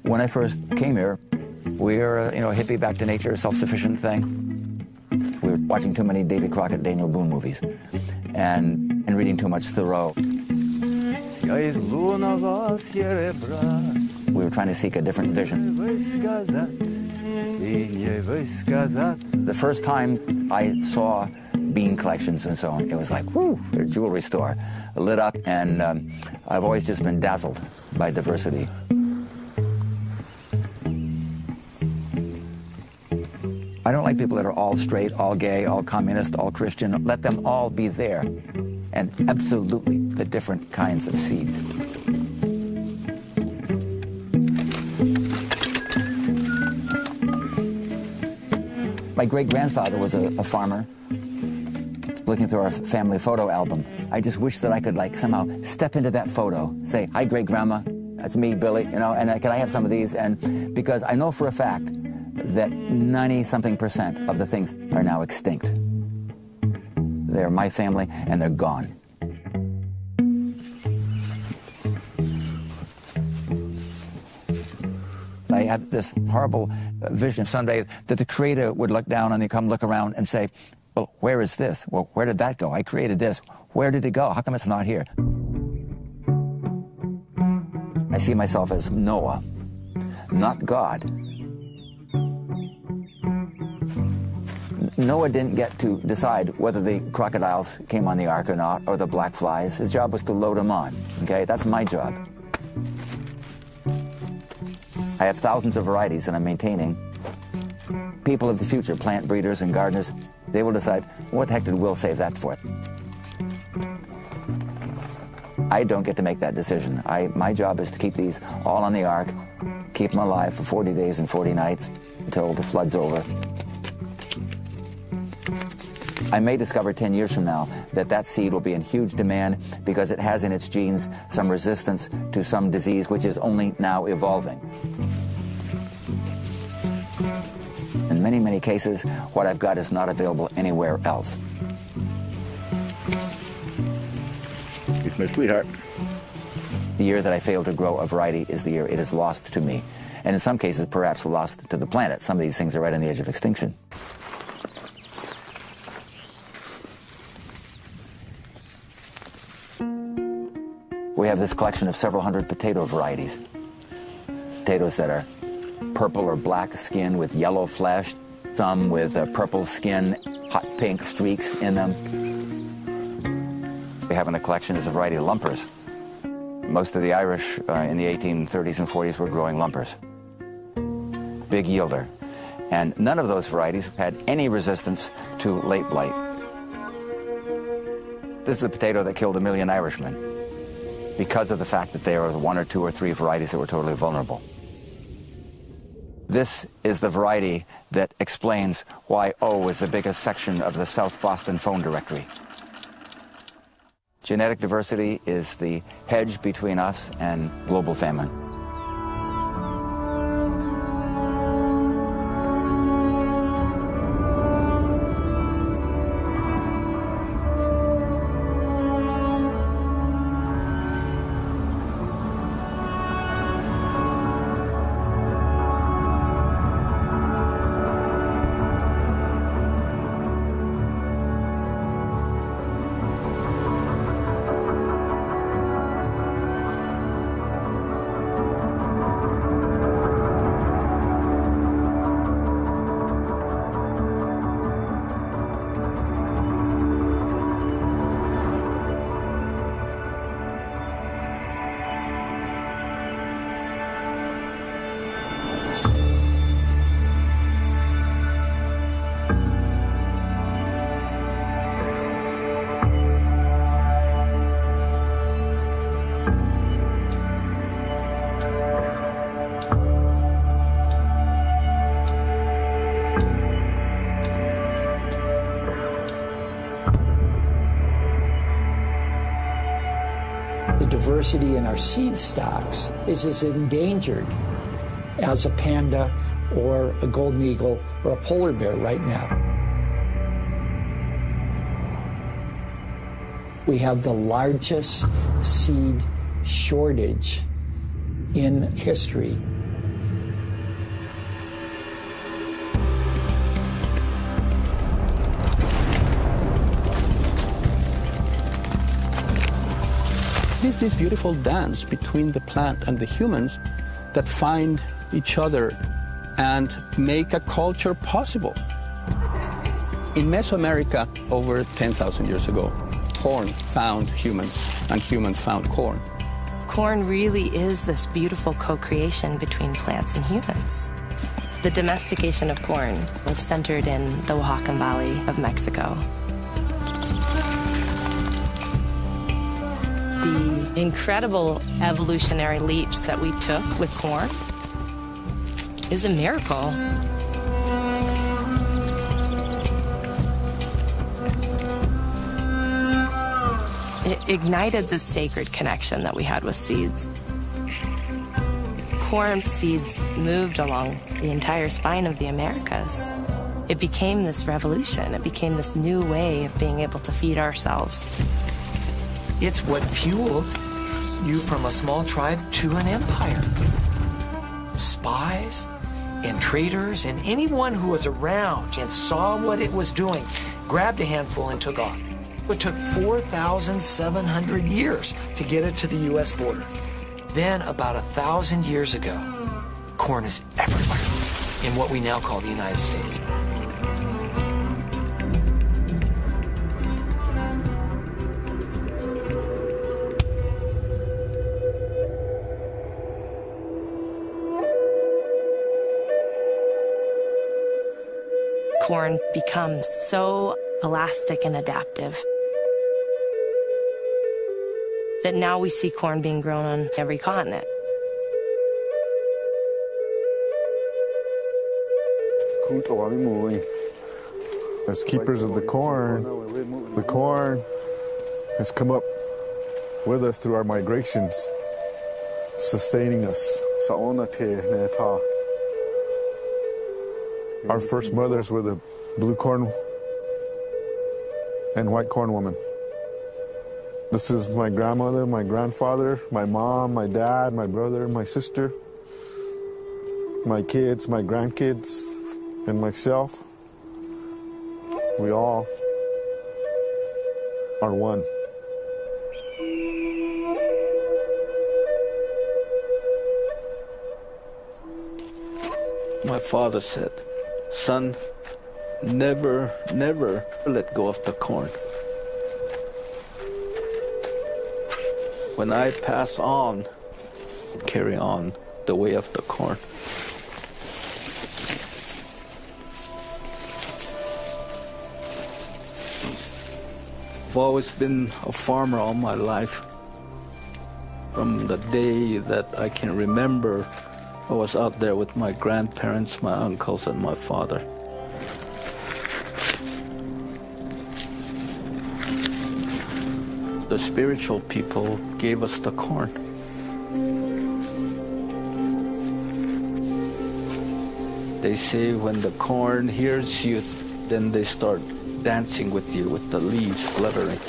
When I first came here, we were, a hippie, back to nature, self-sufficient thing. We were watching too many Davy Crockett, Daniel Boone movies, and reading too much Thoreau. We were trying to seek a different vision. The first time I saw bean collections and so on, it was like, whoo, a jewelry store lit up, and I've always just been dazzled by diversity. I don't like people that are all straight, all gay, all communist, all Christian. Let them all be there, and absolutely the different kinds of seeds. My great-grandfather was a farmer. Looking through our family photo album, I just wish that I could somehow step into that photo, say, "Hi, great-grandma, that's me, Billy," and can I have some of these? And because I know for a fact that 90-something% of the things are now extinct. They're my family, and they're gone. I have this horrible vision someday that the Creator would look down and come look around and say, "Well, where is this? Well, where did that go? I created this. Where did it go? How come it's not here?" I see myself as Noah, not God. Noah didn't get to decide whether the crocodiles came on the ark or not, or the black flies. His job was to load them on, okay? That's my job. I have thousands of varieties that I'm maintaining. People of the future, plant breeders and gardeners, they will decide, what the heck did Will save that for? I don't get to make that decision. My job is to keep these all on the ark, keep them alive for 40 days and 40 nights until the flood's over. I may discover 10 years from now that seed will be in huge demand because it has in its genes some resistance to some disease which is only now evolving. In many, many cases, what I've got is not available anywhere else. It's my sweetheart. The year that I fail to grow a variety is the year it is lost to me. And in some cases, perhaps lost to the planet. Some of these things are right on the edge of extinction. We have this collection of several hundred potato varieties. Potatoes that are purple or black skin with yellow flesh, some with purple skin, hot pink streaks in them. We have in the collection is a variety of lumpers. Most of the Irish in the 1830s and 40s were growing lumpers. Big yielder. And none of those varieties had any resistance to late blight. This is the potato that killed 1 million Irishmen because of the fact that there were 1 or 2 or 3 varieties that were totally vulnerable. This is the variety that explains why O is the biggest section of the South Boston phone directory. Genetic diversity is the hedge between us and global famine. Diversity in our seed stocks is as endangered as a panda or a golden eagle or a polar bear right now. We have the largest seed shortage in history. is this beautiful dance between the plant and the humans that find each other and make a culture possible. In Mesoamerica, over 10,000 years ago, corn found humans and humans found corn. Corn really is this beautiful co-creation between plants and humans. The domestication of corn was centered in the Oaxacan Valley of Mexico. The incredible evolutionary leaps that we took with corn is a miracle. It ignited the sacred connection that we had with seeds. Corn seeds moved along the entire spine of the Americas. It became this revolution. It became this new way of being able to feed ourselves. It's what fueled you from a small tribe to an empire. Spies and traders and anyone who was around and saw what it was doing grabbed a handful and took off. It took 4,700 years to get it to the U.S. border. Then, about 1,000 years ago, corn is everywhere in what we now call the United States. Corn becomes so elastic and adaptive that now we see corn being grown on every continent. As keepers of the corn has come up with us through our migrations, sustaining us. Our first mothers were the blue corn and white corn woman. This is my grandmother, my grandfather, my mom, my dad, my brother, my sister, my kids, my grandkids, and myself. We all are one. My father said, "Son, never let go of the corn. When I pass on, carry on the way of the corn." I've always been a farmer all my life. From the day that I can remember, I was out there with my grandparents, my uncles, and my father. The spiritual people gave us the corn. They say when the corn hears you, then they start dancing with you with the leaves fluttering.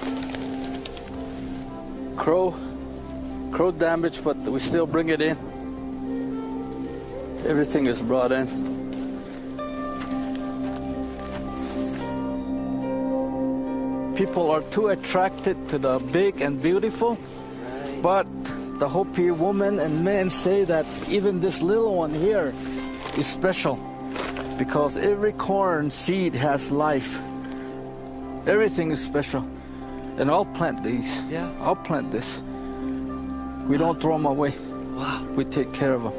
Crow damage, but we still bring it in. Everything is brought in. People are too attracted to the big and beautiful, but the Hopi women and men say that even this little one here is special because every corn seed has life. Everything is special. And I'll plant these. Yeah. I'll plant this. We don't throw them away. Wow. We take care of them.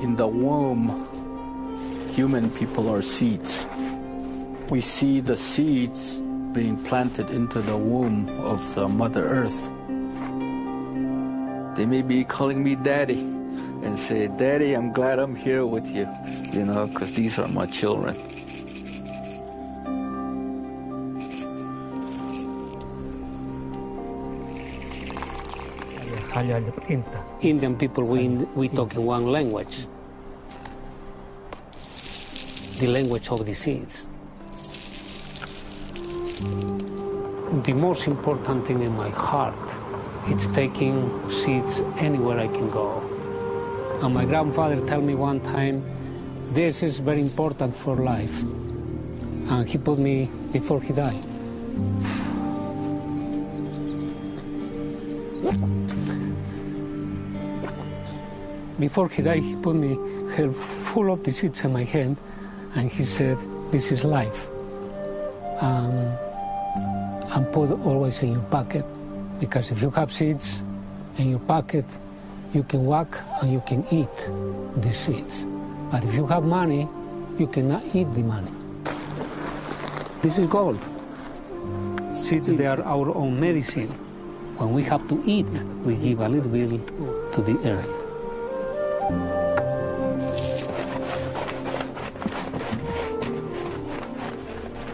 In the womb, human people are seeds. We see the seeds being planted into the womb of the Mother Earth. They may be calling me Daddy and say, "Daddy, I'm glad I'm here with you," because these are my children. Indian people, we talk in one language, the language of the seeds. The most important thing in my heart is taking seeds anywhere I can go. And my grandfather told me one time, this is very important for life. And he put me before he died. Before he died, he put me held full of the seeds in my hand, and he said, "This is life. And put always in your pocket, because if you have seeds in your pocket, you can walk and you can eat the seeds. But if you have money, you cannot eat the money." This is gold. Seeds, they are our own medicine. When we have to eat, we give a little bit to the earth.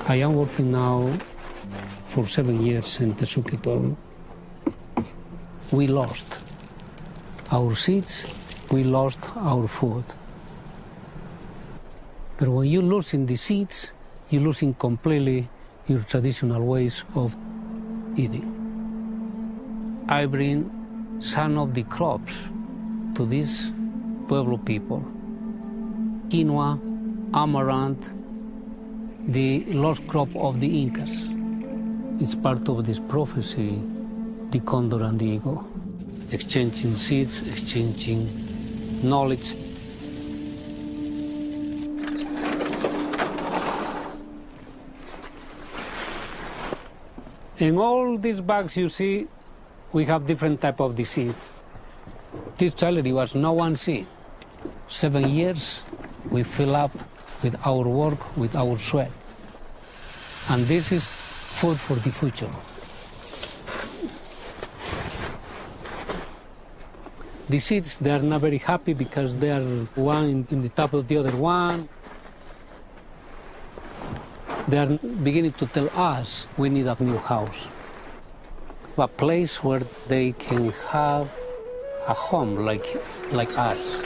I am working now for 7 years in Tesuque Pueblo. We lost our seeds, we lost our food. But when you're losing the seeds, you're losing completely your traditional ways of eating. I bring some of the crops to these Pueblo people. Quinoa, amaranth, the lost crop of the Incas. It's part of this prophecy, the condor and the eagle. Exchanging seeds, exchanging knowledge. In all these bags you see, we have different type of the seeds. This salary was no one seed. 7 years, we fill up with our work, with our sweat. And this is food for the future. The seeds, they are not very happy because they are one in the top of the other one. They are beginning to tell us we need a new house. A place where they can have a home like us.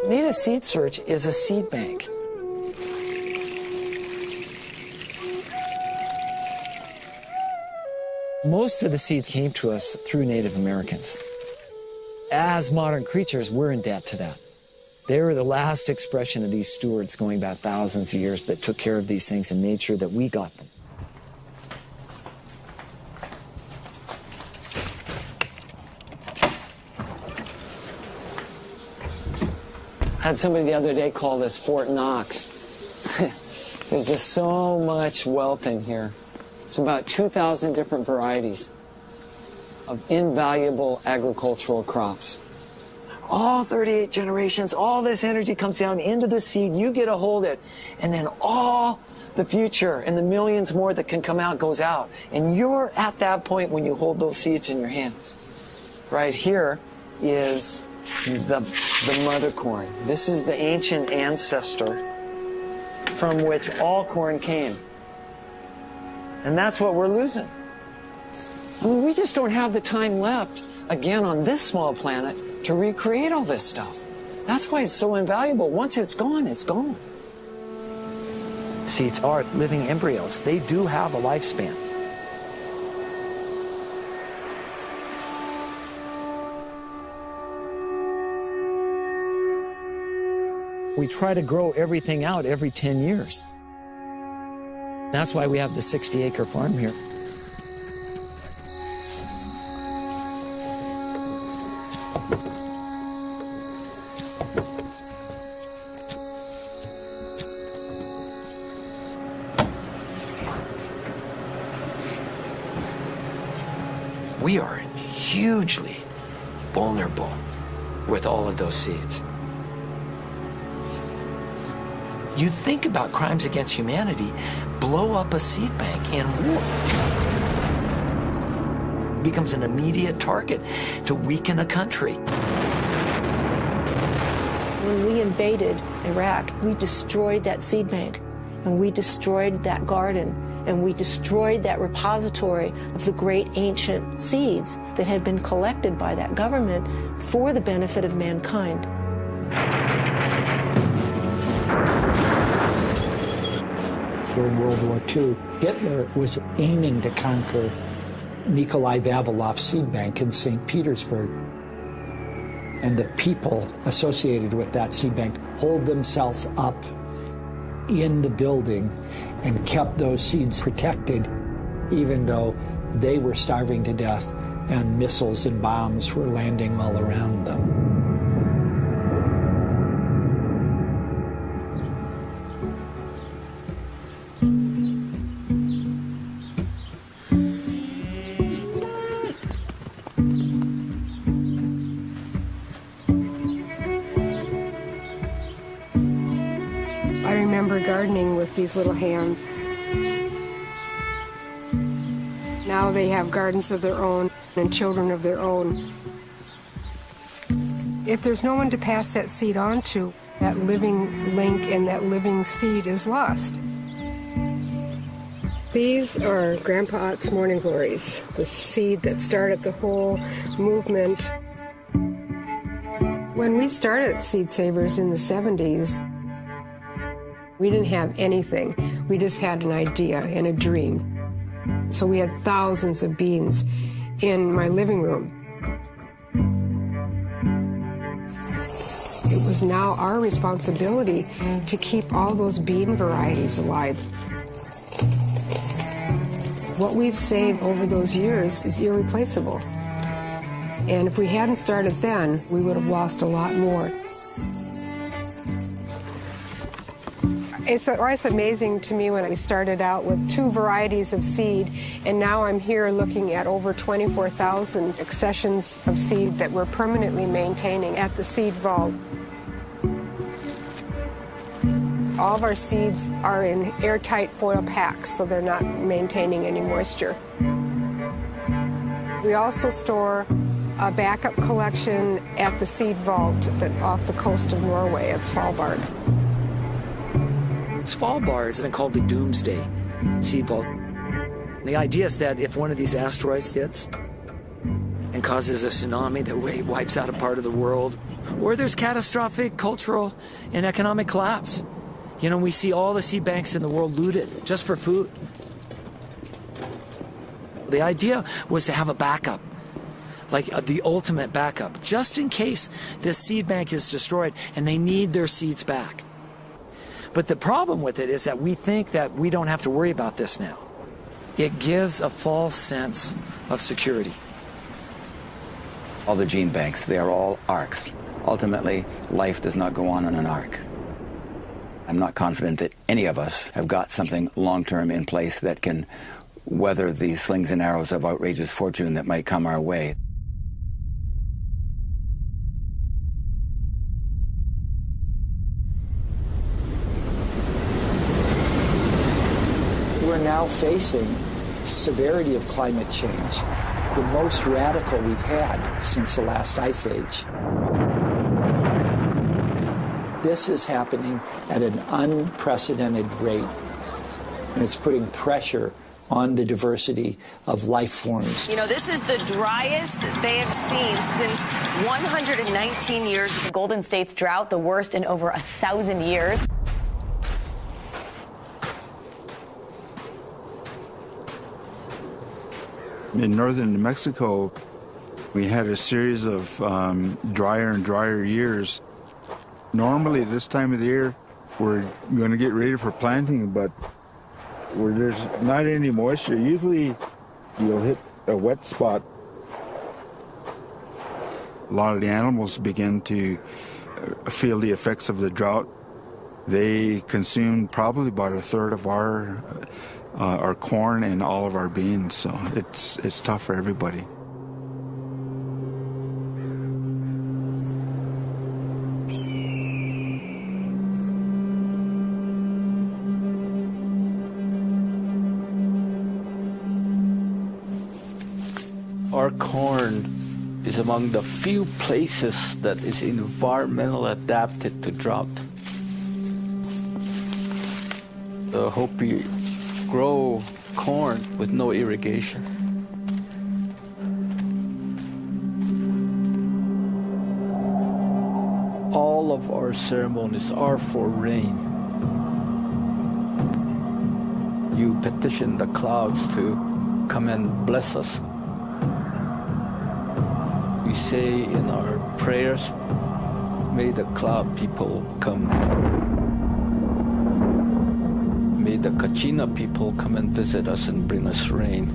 Native Seed Search is a seed bank. Most of the seeds came to us through Native Americans. As modern creatures, we're in debt to that. They were the last expression of these stewards going back thousands of years that took care of these things and made sure that we got them. I had somebody the other day call this Fort Knox. There's just so much wealth in here. It's about 2,000 different varieties of invaluable agricultural crops. All 38 generations, all this energy comes down into the seed, you get a hold of it, and then all the future and the millions more that can come out goes out. And you're at that point when you hold those seeds in your hands. Right here is the mother corn. This is the ancient ancestor from which all corn came. And that's what we're losing. I mean, we just don't have the time left, again, on this small planet to recreate all this stuff. That's why it's so invaluable. Once it's gone, it's gone. Seeds are living embryos. They do have a lifespan. We try to grow everything out every 10 years. That's why we have the 60-acre farm here. We are hugely vulnerable with all of those seeds. You think about crimes against humanity, blow up a seed bank in war. It becomes an immediate target to weaken a country. When we invaded Iraq, we destroyed that seed bank, and we destroyed that garden, and we destroyed that repository of the great ancient seeds that had been collected by that government for the benefit of mankind. During World War II, Hitler was aiming to conquer Nikolai Vavilov's seed bank in St. Petersburg. and the people associated with that seed bank hold themselves up in the building and kept those seeds protected, even though they were starving to death and missiles and bombs were landing all around them. Gardening with these little hands. Now they have gardens of their own and children of their own. If there's no one to pass that seed on to, that living link and that living seed is lost. These are Grandpa Ott's morning glories, the seed that started the whole movement. When we started Seed Savers in the 70s, we didn't have anything. We just had an idea and a dream. So we had thousands of beans in my living room. It was now our responsibility to keep all those bean varieties alive. What we've saved over those years is irreplaceable. And if we hadn't started then, we would have lost a lot more. It's always amazing to me when we started out with 2 varieties of seed, and now I'm here looking at over 24,000 accessions of seed that we're permanently maintaining at the seed vault. All of our seeds are in airtight foil packs, so they're not maintaining any moisture. We also store a backup collection at the seed vault off the coast of Norway at Svalbard. Svalbard has been called the Doomsday Seed Vault. The idea is that if one of these asteroids hits and causes a tsunami that wipes out a part of the world, or there's catastrophic cultural and economic collapse, you know, we see all the seed banks in the world looted just for food. The idea was to have a backup, like the ultimate backup, just in case this seed bank is destroyed and they need their seeds back. But the problem with it is that we think that we don't have to worry about this now. It gives a false sense of security. All the gene banks, they are all arcs. Ultimately, life does not go on an arc. I'm not confident that any of us have got something long-term in place that can weather the slings and arrows of outrageous fortune that might come our way. We're now facing the severity of climate change, the most radical we've had since the last ice age. This is happening at an unprecedented rate, and it's putting pressure on the diversity of life forms. You know, this is the driest they have seen since 119 years. The Golden State's drought, the worst in over 1,000 years. In northern New Mexico, we had a series of drier and drier years. Normally, this time of the year, we're going to get ready for planting, but where there's not any moisture, usually you'll hit a wet spot. A lot of the animals begin to feel the effects of the drought. They consume probably about a third of our corn and all of our beans, so it's tough for everybody. Our corn is among the few places that is environmentally adapted to drought. The Hopi grow corn with no irrigation. All of our ceremonies are for rain. You petition the clouds to come and bless us. We say in our prayers, may the cloud people come. May the Kachina people come and visit us and bring us rain.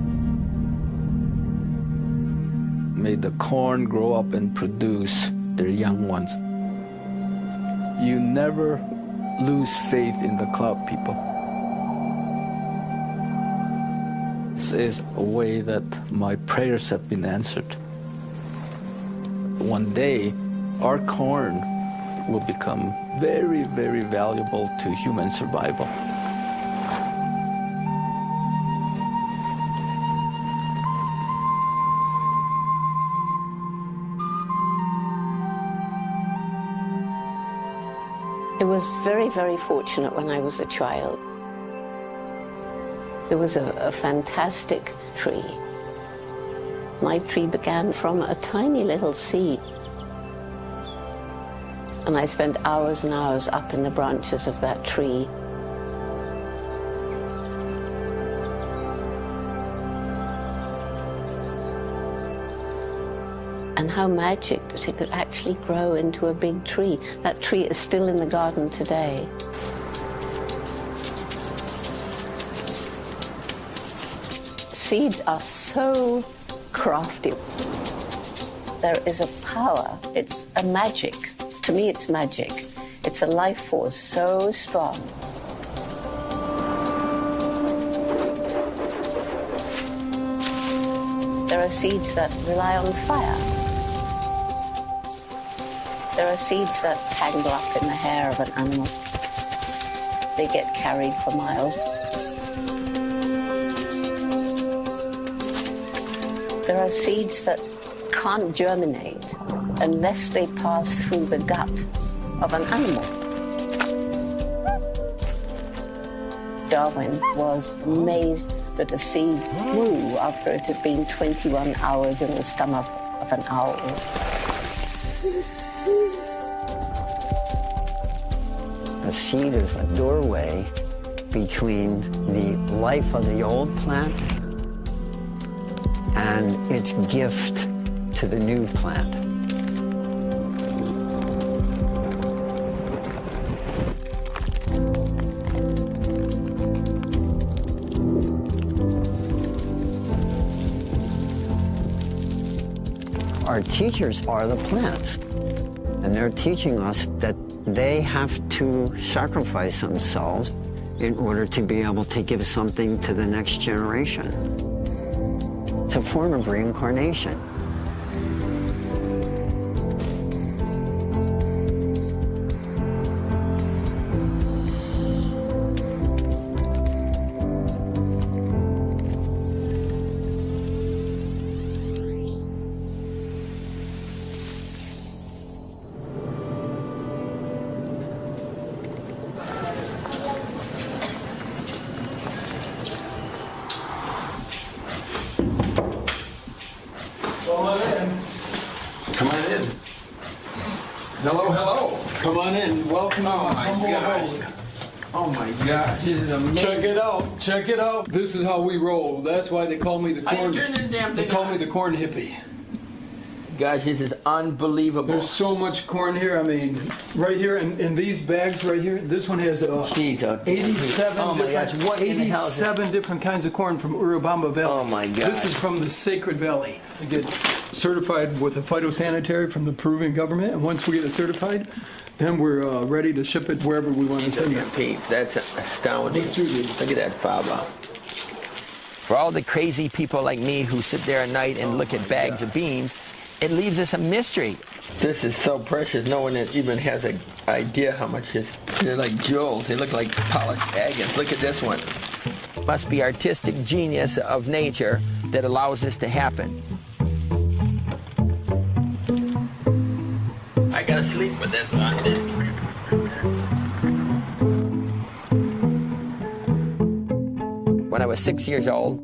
May the corn grow up and produce their young ones. You never lose faith in the cloud people. This is a way that my prayers have been answered. One day, our corn will become very, very valuable to human survival. I was very, very fortunate when I was a child. There was a fantastic tree. My tree began from a tiny little seed. And I spent hours and hours up in the branches of that tree. And how magic that it could actually grow into a big tree. That tree is still in the garden today. Seeds are so crafty. There is a power, it's a magic. To me, it's magic. It's a life force so strong. There are seeds that rely on fire. There are seeds that tangle up in the hair of an animal. They get carried for miles. There are seeds that can't germinate unless they pass through the gut of an animal. Darwin was amazed that a seed grew after it had been 21 hours in the stomach of an owl. A seed is a doorway between the life of the old plant and its gift to the new plant. Our teachers are the plants, and they're teaching us that they have to sacrifice themselves in order to be able to give something to the next generation. It's a form of reincarnation. Check it out. This is how we roll. That's why they call me the corn. They call me the corn hippie. Guys, this is unbelievable. There's so much corn here. I mean, right here in these bags right here. This one has 87. Oh my gosh! What in the hell is 87 different kinds of corn from Urubamba Valley. Oh my gosh! This is from the Sacred Valley. I get certified with a phytosanitary from the Peruvian government, and once we get it certified, then we're ready to ship it wherever we want to send it. Peeps, that's astounding. Look at that fava. For all the crazy people like me who sit there at night and look at bags of beans, it leaves us a mystery. This is so precious. No one even has an idea how much it's. They're like jewels. They look like polished agates. Look at this one. Must be artistic genius of nature that allows this to happen. I gotta sleep with this one. When I was 6 years old,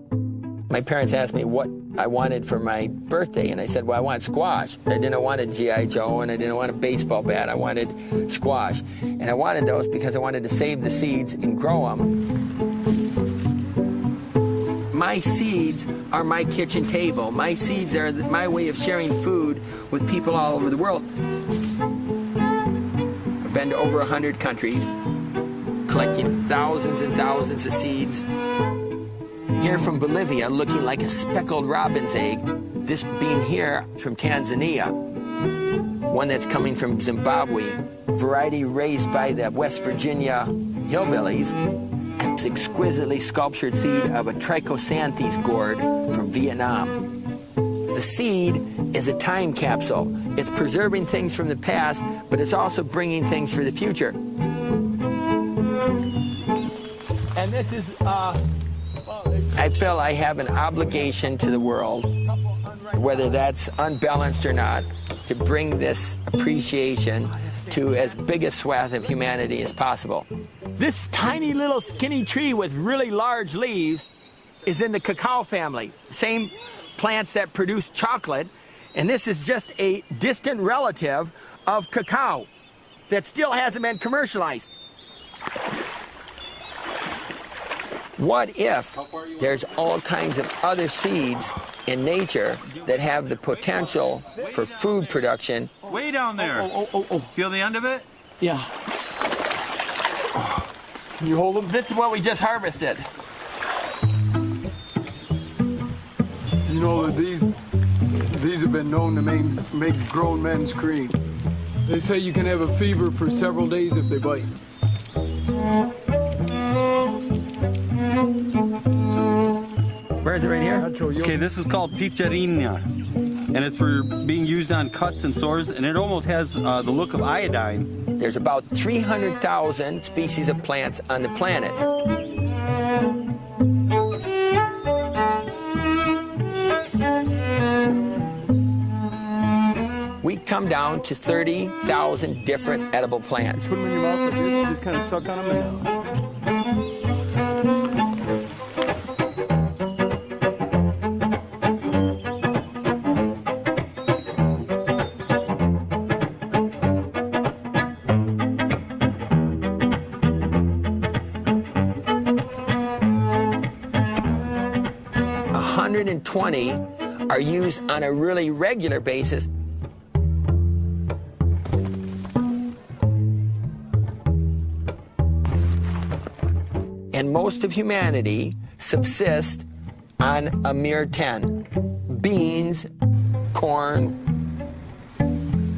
my parents asked me what I wanted for my birthday, and I said, well, I want squash. I didn't want a G.I. Joe, and I didn't want a baseball bat. I wanted squash. And I wanted those because I wanted to save the seeds and grow them. My seeds are my kitchen table. My seeds are my way of sharing food with people all over the world. I've been to over 100 countries, collecting thousands and thousands of seeds. Here from Bolivia, looking like a speckled robin's egg. This bean here from Tanzania. One that's coming from Zimbabwe. Variety raised by the West Virginia hillbillies. It's exquisitely sculptured seed of a trichosanthes gourd from Vietnam. The seed is a time capsule. It's preserving things from the past, but it's also bringing things for the future. And this is, I feel I have an obligation to the world, whether that's unbalanced or not, to bring this appreciation to as big a swath of humanity as possible. This tiny little skinny tree with really large leaves is in the cacao family, same plants that produce chocolate, and this is just a distant relative of cacao that still hasn't been commercialized. What if there's all kinds of other seeds in nature that have the potential for food production? Way down there. Feel the end of it? Yeah. Can you hold them? This is what we just harvested. You know that these have been known to make grown men scream. They say you can have a fever for several days if they bite. Where is it, right here? Okay, this is called picherina, and it's for being used on cuts and sores, and it almost has the look of iodine. There's about 300,000 species of plants on the planet. We come down to 30,000 different edible plants. Put them in your mouth like this, just kind of suck on them and 120 are used on a really regular basis. And most of humanity subsists on a mere 10. Beans, corn,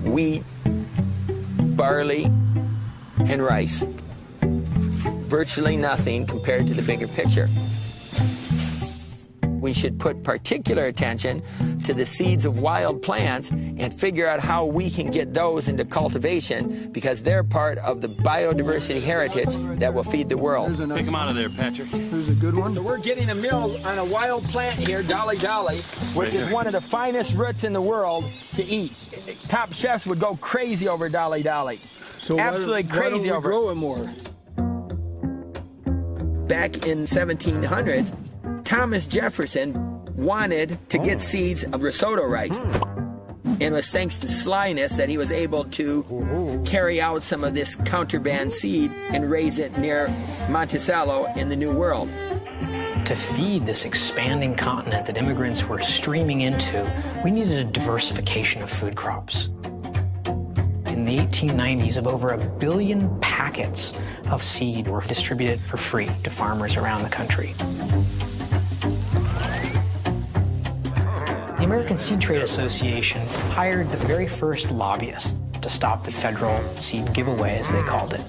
wheat, barley, and rice. Virtually nothing compared to the bigger picture. We should put particular attention to the seeds of wild plants and figure out how we can get those into cultivation, because they're part of the biodiversity heritage that will feed the world. Pick them out of there, Patrick. There's a good one. So we're getting a meal on a wild plant here, Dolly Dolly, which is one of the finest roots in the world to eat. Top chefs would go crazy over Dolly Dolly. So absolutely crazy why don't we over grow it more? Back in 1700s, Thomas Jefferson wanted to get seeds of risotto rice. And it was thanks to slyness that he was able to carry out some of this contraband seed and raise it near Monticello in the New World. To feed this expanding continent that immigrants were streaming into, we needed a diversification of food crops. In the 1890s, of over 1 billion packets of seed were distributed for free to farmers around the country. The American Seed Trade Association hired the very first lobbyist to stop the federal seed giveaway, as they called it.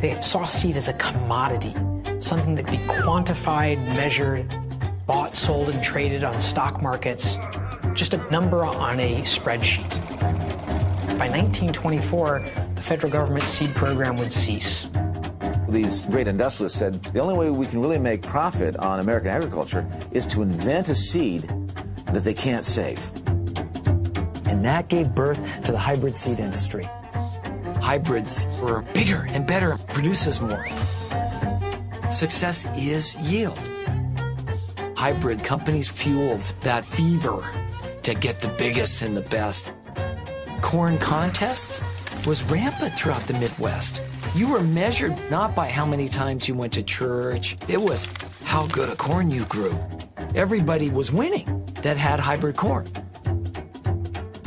They saw seed as a commodity, something that could be quantified, measured, bought, sold, and traded on stock markets, just a number on a spreadsheet. By 1924, the federal government seed program would cease. These great industrialists said the only way we can really make profit on American agriculture is to invent a seed that they can't save. And that gave birth to the hybrid seed industry. Hybrids were bigger and better, produces more. Success is yield. Hybrid companies fueled that fever to get the biggest and the best. Corn contests was rampant throughout the Midwest. You were measured not by how many times you went to church. It was how good a corn you grew. Everybody was winning that had hybrid corn.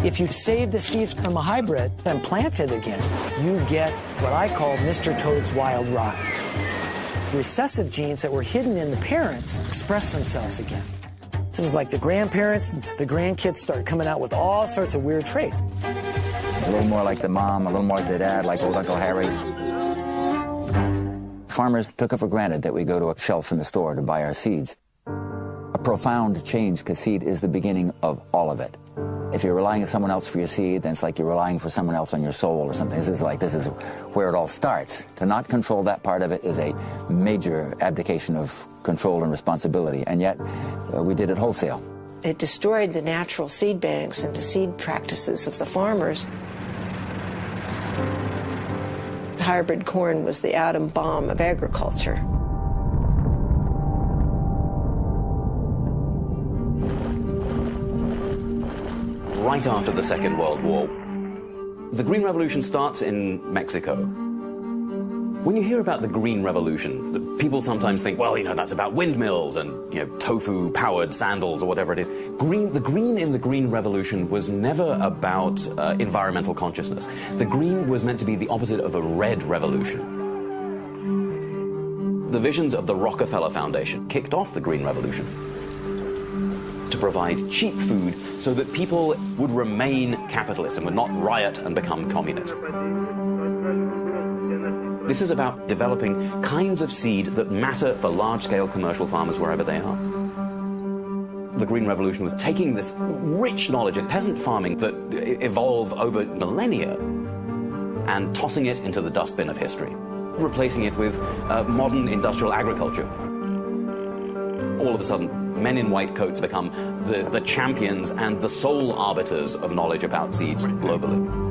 If you save the seeds from a hybrid and plant it again, you get what I call Mr. Toad's Wild Ride. Recessive genes that were hidden in the parents express themselves again. This is like the grandparents, the grandkids start coming out with all sorts of weird traits. A little more like the mom, a little more like the dad, like old Uncle Harry. Farmers took it for granted that we go to a shelf in the store to buy our seeds. A profound change, because seed is the beginning of all of it. If you're relying on someone else for your seed, then it's like you're relying for someone else on your soul or something. This is where it all starts. To not control that part of it is a major abdication of control and responsibility, and yet we did it wholesale. It destroyed the natural seed banks and the seed practices of the farmers. Hybrid corn was the atom bomb of agriculture. Right after the Second World War, the Green Revolution starts in Mexico. When you hear about the Green Revolution, people sometimes think, well, that's about windmills and, tofu-powered sandals or whatever it is. The green in the Green Revolution was never about environmental consciousness. The green was meant to be the opposite of a red revolution. The visions of the Rockefeller Foundation kicked off the Green Revolution to provide cheap food so that people would remain capitalists and would not riot and become communists. This is about developing kinds of seed that matter for large-scale commercial farmers wherever they are. The Green Revolution was taking this rich knowledge of peasant farming that evolved over millennia and tossing it into the dustbin of history, replacing it with modern industrial agriculture. All of a sudden, men in white coats become the champions and the sole arbiters of knowledge about seeds globally.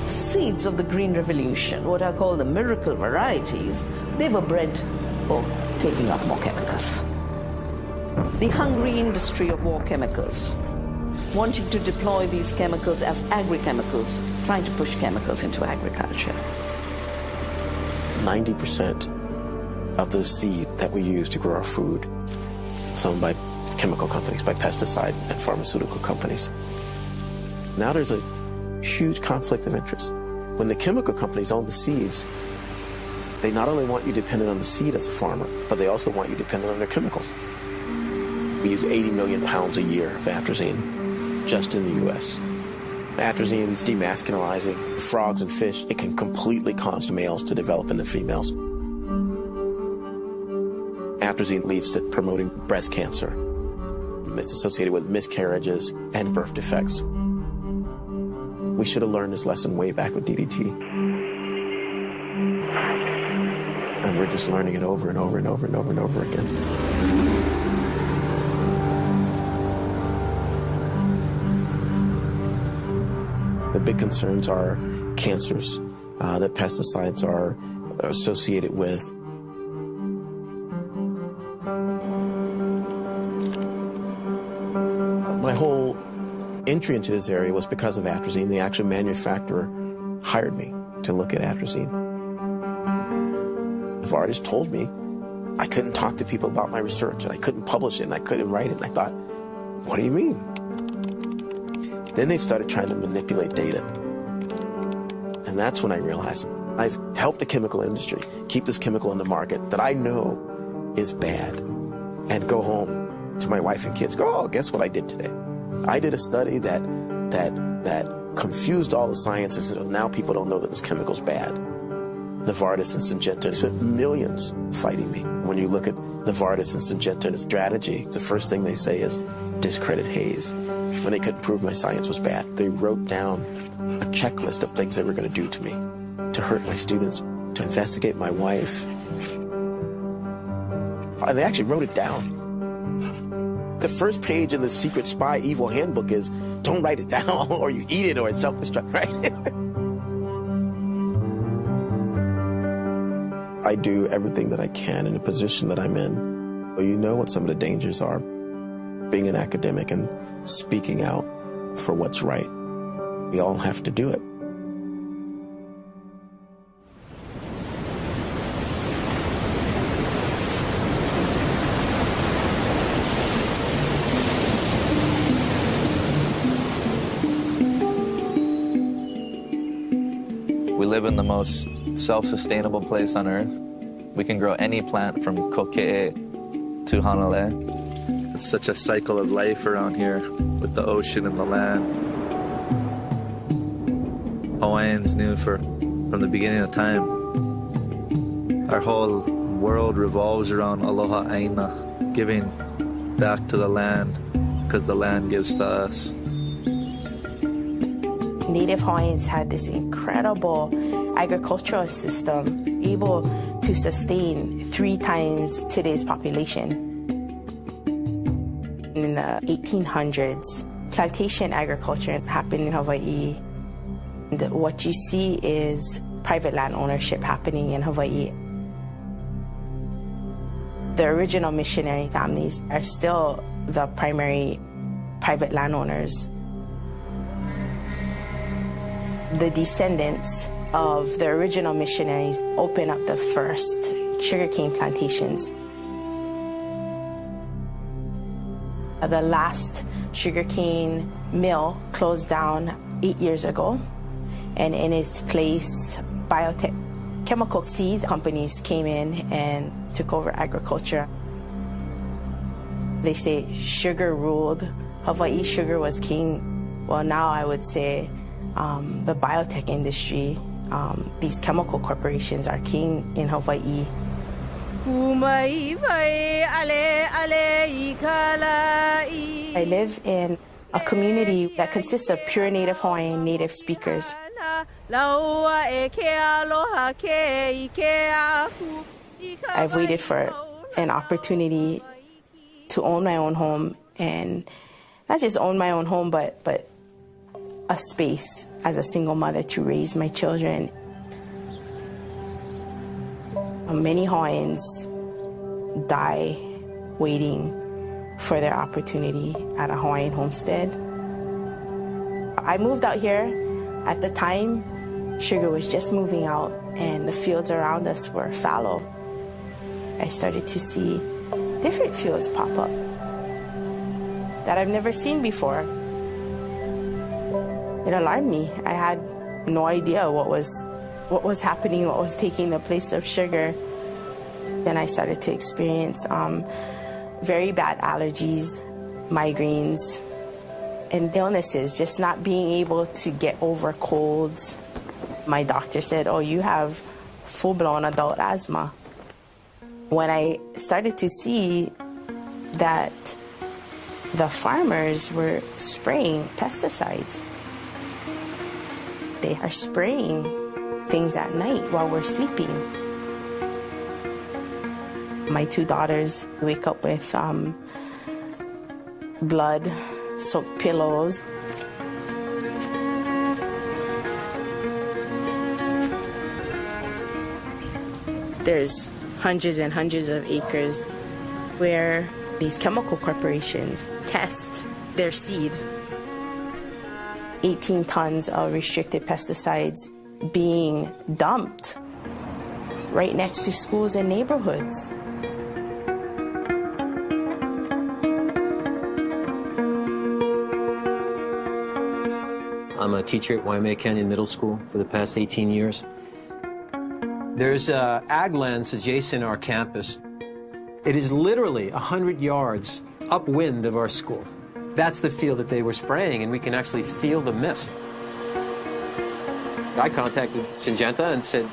Seeds of the Green Revolution, what are called the miracle varieties, they were bred for taking up more chemicals. The hungry industry of war chemicals, wanting to deploy these chemicals as agri-chemicals, trying to push chemicals into agriculture. 90% of the seed that we use to grow our food is owned by chemical companies, by pesticide and pharmaceutical companies. Now there's a huge conflict of interest. When the chemical companies own the seeds, they not only want you dependent on the seed as a farmer, but they also want you dependent on their chemicals. We use 80 million pounds a year of atrazine just in the U.S. Atrazine is demasculinizing frogs and fish. It can completely cause males to develop into females. Atrazine leads to promoting breast cancer. It's associated with miscarriages and birth defects. We should have learned this lesson way back with DDT. And we're just learning it over and over and over and over and over again. The big concerns are cancers that pesticides are associated with. My whole entry into this area was because of atrazine. The actual manufacturer hired me to look at atrazine. The artist told me I couldn't talk to people about my research, and I couldn't publish it, and I couldn't write it. And I thought, what do you mean? Then they started trying to manipulate data. And that's when I realized I've helped the chemical industry keep this chemical in the market that I know is bad, and go home to my wife and kids, go, oh, guess what I did today? I did a study that confused all the sciences, and now people don't know that this chemical's bad. Novartis and Syngenta spent millions fighting me. When you look at Novartis and Syngenta's strategy, the first thing they say is discredit Hayes. When they couldn't prove my science was bad, they wrote down a checklist of things they were going to do to me, to hurt my students, to investigate my wife. And they actually wrote it down. The first page in the Secret Spy Evil Handbook is, don't write it down, or you eat it, or it's self-destruct, right? I do everything that I can in the position that I'm in. You know what some of the dangers are. Being an academic and speaking out for what's right. We all have to do it. We live in the most self-sustainable place on earth. We can grow any plant from koke'e to hanale. It's such a cycle of life around here with the ocean and the land. Hawaiians knew from the beginning of time. Our whole world revolves around aloha aina, giving back to the land because the land gives to us. Native Hawaiians had this incredible agricultural system able to sustain 3 times today's population. In the 1800s, plantation agriculture happened in Hawaii. And what you see is private land ownership happening in Hawaii. The original missionary families are still the primary private landowners. The descendants of the original missionaries opened up the first sugarcane plantations. The last sugarcane mill closed down 8 years ago, and in its place, biotech chemical seed companies came in and took over agriculture. They say sugar ruled. Hawaii, sugar was king. Well, now I would say the biotech industry, these chemical corporations are king in Hawaii. I live in a community that consists of pure native Hawaiian native speakers. I've waited for an opportunity to own my own home, and not just own my own home, but a space as a single mother to raise my children. Many Hawaiians die waiting for their opportunity at a Hawaiian homestead. I moved out here at the time sugar was just moving out and the fields around us were fallow. I started to see different fields pop up that I've never seen before. It alarmed me. I had no idea what was happening, what was taking the place of sugar. Then I started to experience very bad allergies, migraines, and illnesses, just not being able to get over colds. My doctor said, "Oh, you have full-blown adult asthma." When I started to see that the farmers were spraying pesticides, they are spraying things at night while we're sleeping. My 2 daughters wake up with blood-soaked pillows. There's hundreds and hundreds of acres where these chemical corporations test their seed. 18 tons of restricted pesticides being dumped right next to schools and neighborhoods. I'm a teacher at Waimea Canyon Middle School for the past 18 years. There's ag lands adjacent our campus. It is literally 100 yards upwind of our school. That's the field that they were spraying, and we can actually feel the mist. I contacted Syngenta and said,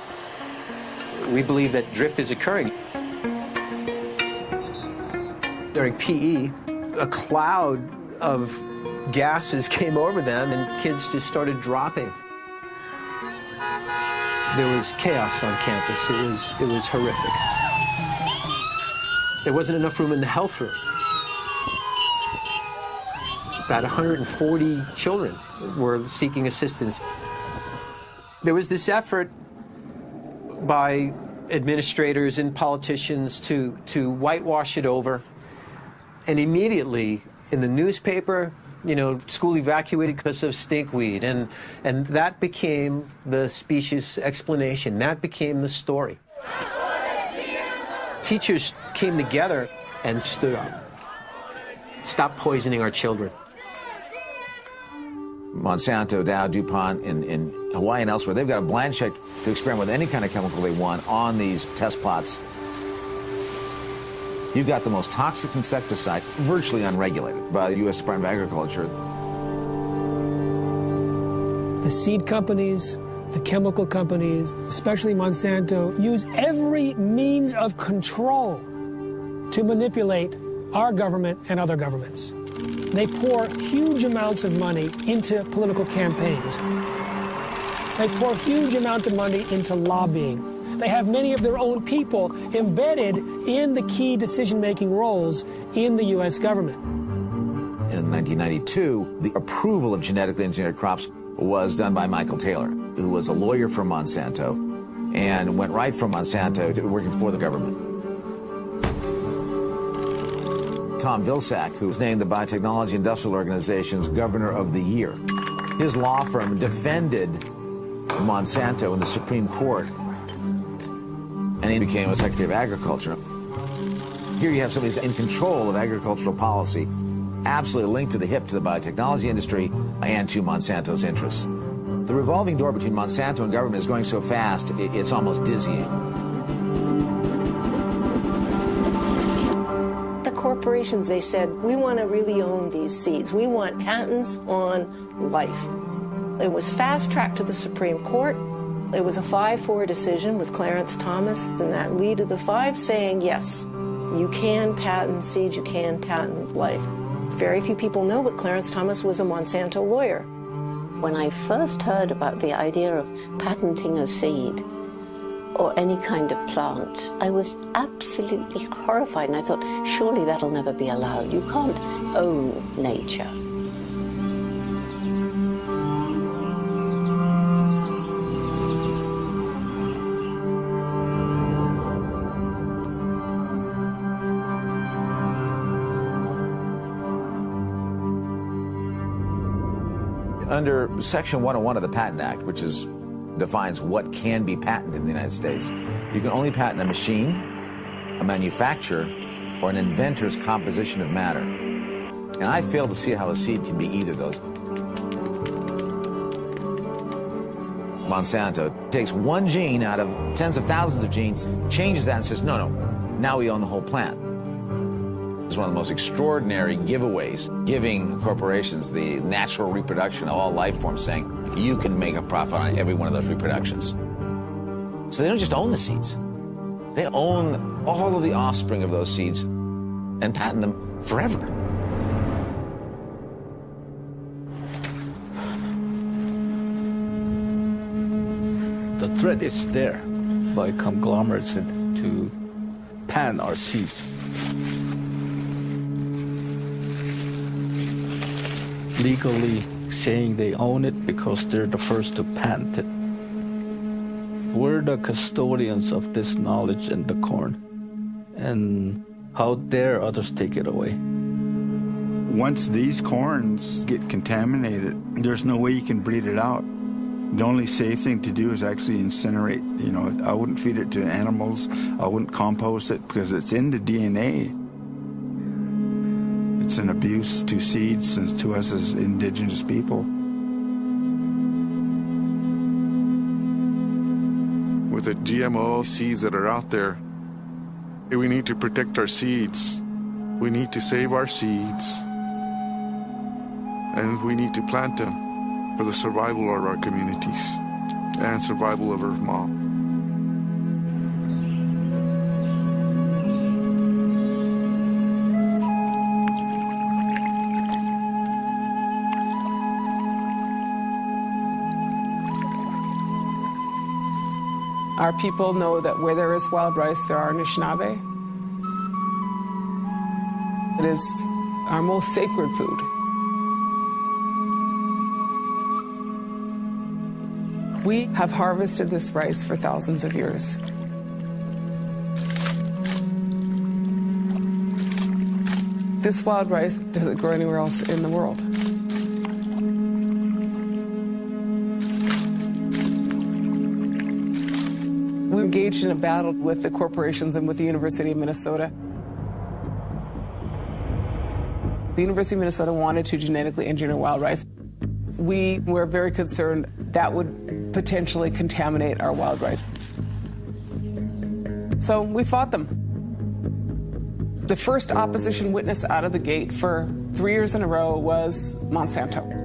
we believe that drift is occurring. During PE, a cloud of gases came over them and kids just started dropping. There was chaos on campus. It was horrific. There wasn't enough room in the health room. About 140 children were seeking assistance. There was this effort by administrators and politicians to whitewash it over. And immediately in the newspaper, school evacuated because of stinkweed, and that became the species explanation. That became the story. Teachers came together and stood up. Stop poisoning our children. Monsanto, Dow, DuPont in Hawaii and elsewhere, they've got a blank check to experiment with any kind of chemical they want on these test plots. You've got the most toxic insecticide, virtually unregulated by the U.S. Department of Agriculture. The seed companies, the chemical companies, especially Monsanto, use every means of control to manipulate our government and other governments. They pour huge amounts of money into political campaigns. They pour huge amounts of money into lobbying. They have many of their own people embedded in the key decision-making roles in the U.S. government. In 1992, the approval of genetically engineered crops was done by Michael Taylor, who was a lawyer from Monsanto and went right from Monsanto to working for the government. Tom Vilsack, who was named the Biotechnology Industrial Organization's Governor of the Year. His law firm defended Monsanto in the Supreme Court, and he became a Secretary of Agriculture. Here you have somebody who's in control of agricultural policy, absolutely linked to the hip to the biotechnology industry and to Monsanto's interests. The revolving door between Monsanto and government is going so fast, it's almost dizzying. The corporations, they said, we want to really own these seeds. We want patents on life. It was fast-tracked to the Supreme Court. It was a 5-4 decision with Clarence Thomas and that lead of the 5 saying, yes, you can patent seeds, you can patent life. Very few people know, but Clarence Thomas was a Monsanto lawyer. When I first heard about the idea of patenting a seed or any kind of plant, I was absolutely horrified, and I thought, surely that'll never be allowed. You can't own nature. Under Section 101 of the Patent Act, which defines what can be patented in the United States, you can only patent a machine, a manufacturer, or an inventor's composition of matter. And I fail to see how a seed can be either of those. Monsanto takes one gene out of tens of thousands of genes, changes that and says, no, now we own the whole plant. It's one of the most extraordinary giveaways, giving corporations the natural reproduction of all life forms, saying you can make a profit on every one of those reproductions. So they don't just own the seeds. They own all of the offspring of those seeds and patent them forever. The threat is there by conglomerates to patent our seeds. Legally saying they own it because they're the first to patent it. We're the custodians of this knowledge in the corn, and how dare others take it away? Once these corns get contaminated, there's no way you can breed it out. The only safe thing to do is actually incinerate. I wouldn't feed it to animals. I wouldn't compost it because it's in the DNA. It's an abuse to seeds and to us as indigenous people. With the GMO seeds that are out there, we need to protect our seeds. We need to save our seeds. And we need to plant them for the survival of our communities and survival of Earth Mom. Our people know that where there is wild rice, there are Anishinaabe. It is our most sacred food. We have harvested this rice for thousands of years. This wild rice doesn't grow anywhere else in the world. We engaged in a battle with the corporations and with the University of Minnesota. The University of Minnesota wanted to genetically engineer wild rice. We were very concerned that would potentially contaminate our wild rice. So we fought them. The first opposition witness out of the gate for 3 years in a row was Monsanto.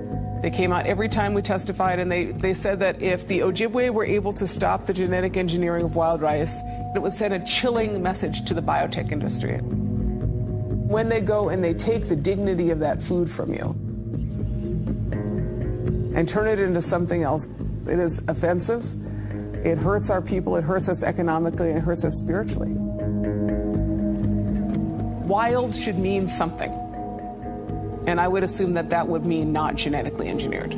They came out every time we testified, and they said that if the Ojibwe were able to stop the genetic engineering of wild rice, it would send a chilling message to the biotech industry. When they go and they take the dignity of that food from you and turn it into something else, it is offensive, it hurts our people, it hurts us economically, and it hurts us spiritually. Wild should mean something. And I would assume that that would mean not genetically engineered.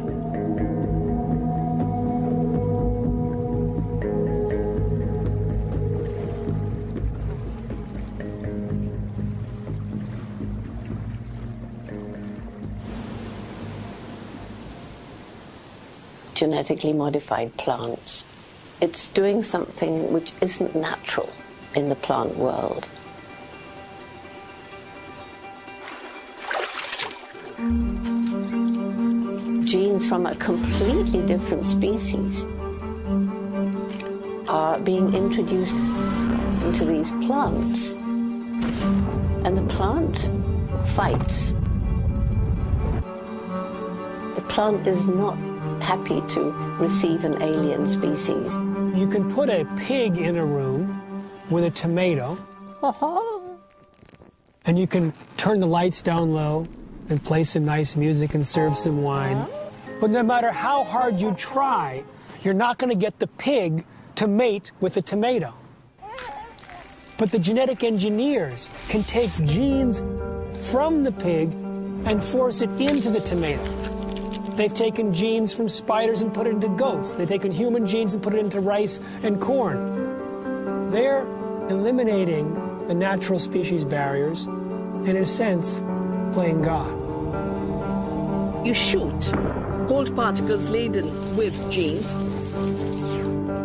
Genetically modified plants. It's doing something which isn't natural in the plant world. Genes from a completely different species are being introduced into these plants, and the plant fights. The plant is not happy to receive an alien species. You can put a pig in a room with a tomato, and you can turn the lights down low and play some nice music and serve some wine. But no matter how hard you try, you're not going to get the pig to mate with the tomato. But the genetic engineers can take genes from the pig and force it into the tomato. They've taken genes from spiders and put it into goats. They've taken human genes and put it into rice and corn. They're eliminating the natural species barriers, and in a sense, playing God. You shoot gold particles laden with genes,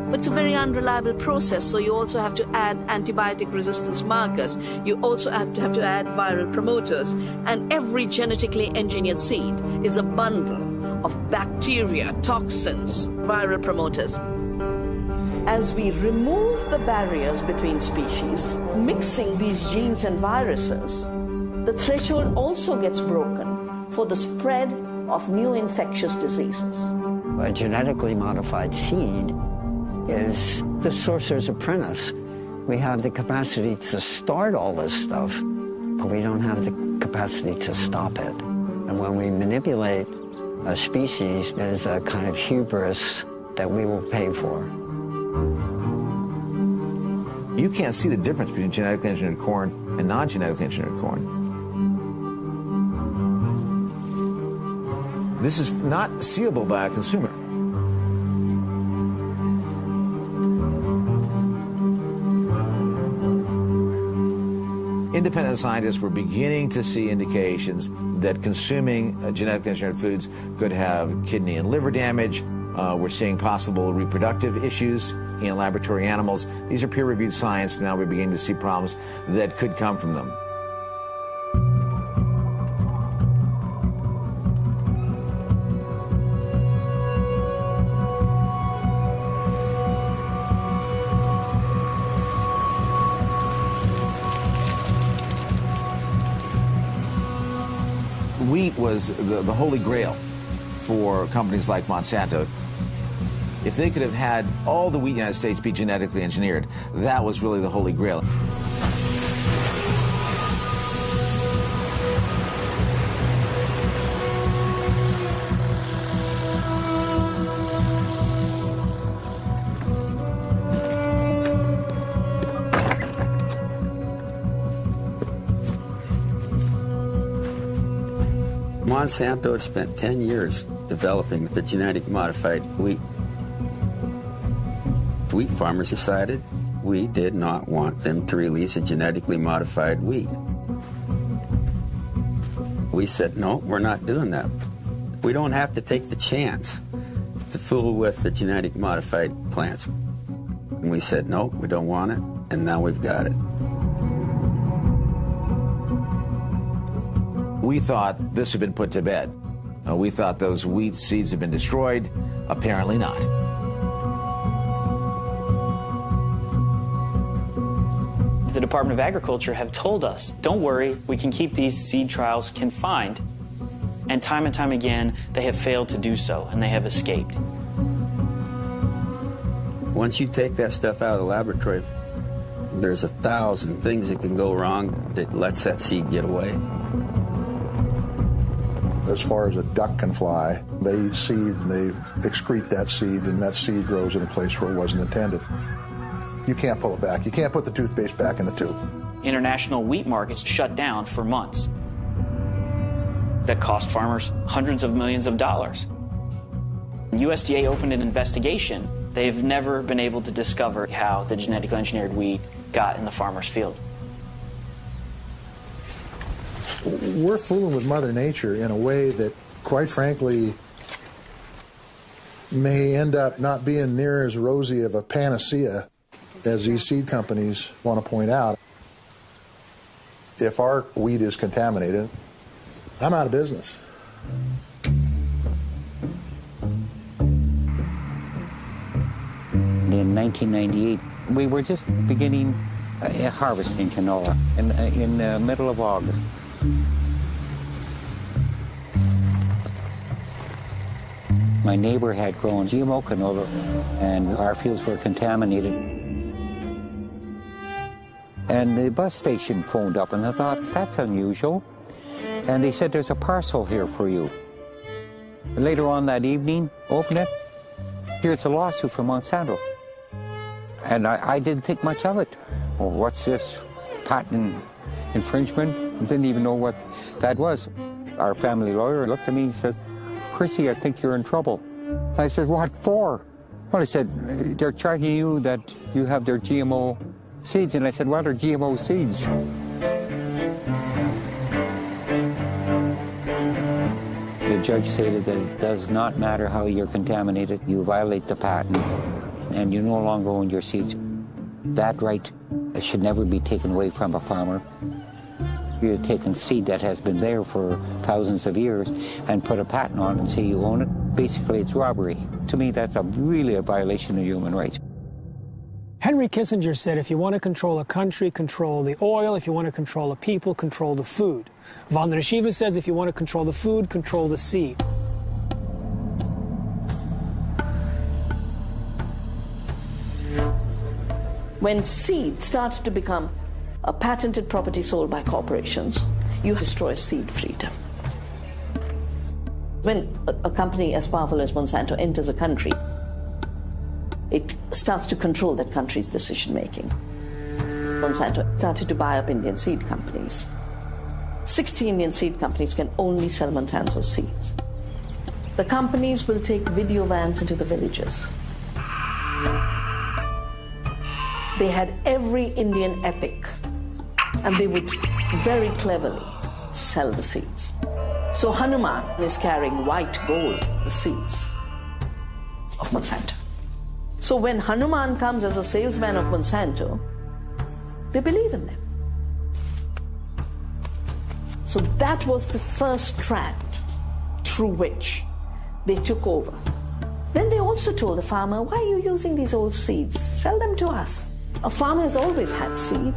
but it's a very unreliable process, so you also have to add antibiotic resistance markers. You also have to add viral promoters, and every genetically engineered seed is a bundle of bacteria, toxins, viral promoters. As we remove the barriers between species, mixing these genes and viruses, the threshold also gets broken for the spread of new infectious diseases. A genetically modified seed is the sorcerer's apprentice. We have the capacity to start all this stuff, but we don't have the capacity to stop it. And when we manipulate a species, there's a kind of hubris that we will pay for. You can't see the difference between genetically engineered corn and non-genetically engineered corn. This is not seeable by a consumer. Independent scientists were beginning to see indications that consuming genetically engineered foods could have kidney and liver damage. We're seeing possible reproductive issues in laboratory animals. These are peer-reviewed science. Now we're beginning to see problems that could come from them. Wheat was the holy grail for companies like Monsanto. If they could have had all the wheat in the United States be genetically engineered, that was really the holy grail. Monsanto spent 10 years developing the genetic modified wheat. Wheat farmers decided we did not want them to release a genetically modified wheat. We said, no, we're not doing that. We don't have to take the chance to fool with the genetic modified plants. And we said, no, we don't want it, and now we've got it. We thought this had been put to bed. We thought those wheat seeds had been destroyed. Apparently not. The Department of Agriculture have told us, don't worry, we can keep these seed trials confined. And time again, they have failed to do so, and they have escaped. Once you take that stuff out of the laboratory, there's 1,000 things that can go wrong that lets that seed get away. As far as a duck can fly, they eat seed and they excrete that seed, and that seed grows in a place where it wasn't intended. You can't pull it back. You can't put the toothpaste back in the tube. International wheat markets shut down for months. That cost farmers hundreds of millions of dollars. USDA opened an investigation. They've never been able to discover how the genetically engineered wheat got in the farmer's field. We're fooling with Mother Nature in a way that, quite frankly, may end up not being near as rosy of a panacea as these seed companies want to point out. If our wheat is contaminated, I'm out of business. In 1998, we were just beginning harvesting canola in the middle of August. My neighbor had grown GMO canola, and our fields were contaminated. And the bus station phoned up, and I thought, that's unusual. And they said, there's a parcel here for you. Later on that evening, open it, here's a lawsuit from Monsanto. And I didn't think much of it. Well, what's this? Patent infringement? I didn't even know what that was. Our family lawyer looked at me and said, Chrissy, I think you're in trouble. I said, what for? Well, he said, they're charging you that you have their GMO seeds. And I said, what are GMO seeds? The judge stated that it does not matter how you're contaminated. You violate the patent, and you no longer own your seeds. That right should never be taken away from a farmer. You're taking seed that has been there for thousands of years and put a patent on it and say you own it. Basically, it's robbery. To me, that's really a violation of human rights. Henry Kissinger said, if you want to control a country, control the oil. If you want to control a people, control the food. Vandana Shiva says, if you want to control the food, control the seed. When seed started to become a patented property sold by corporations, you destroy seed freedom. When a company as powerful as Monsanto enters a country, it starts to control that country's decision-making. Monsanto started to buy up Indian seed companies. 60 Indian seed companies can only sell Monsanto seeds. The companies will take video vans into the villages. They had every Indian epic, and they would very cleverly sell the seeds. So Hanuman is carrying white gold, the seeds of Monsanto. So when Hanuman comes as a salesman of Monsanto, they believe in them. So that was the first strand through which they took over. Then they also told the farmer, why are you using these old seeds? Sell them to us. A farmer has always had seed.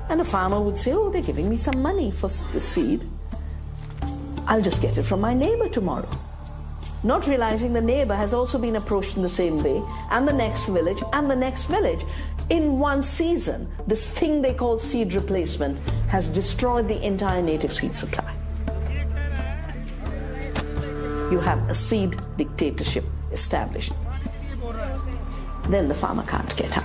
And a farmer would say, oh, they're giving me some money for the seed. I'll just get it from my neighbor tomorrow. Not realizing the neighbor has also been approached in the same way, and the next village, and the next village. In one season, this thing they call seed replacement has destroyed the entire native seed supply. You have a seed dictatorship established. Then the farmer can't get out.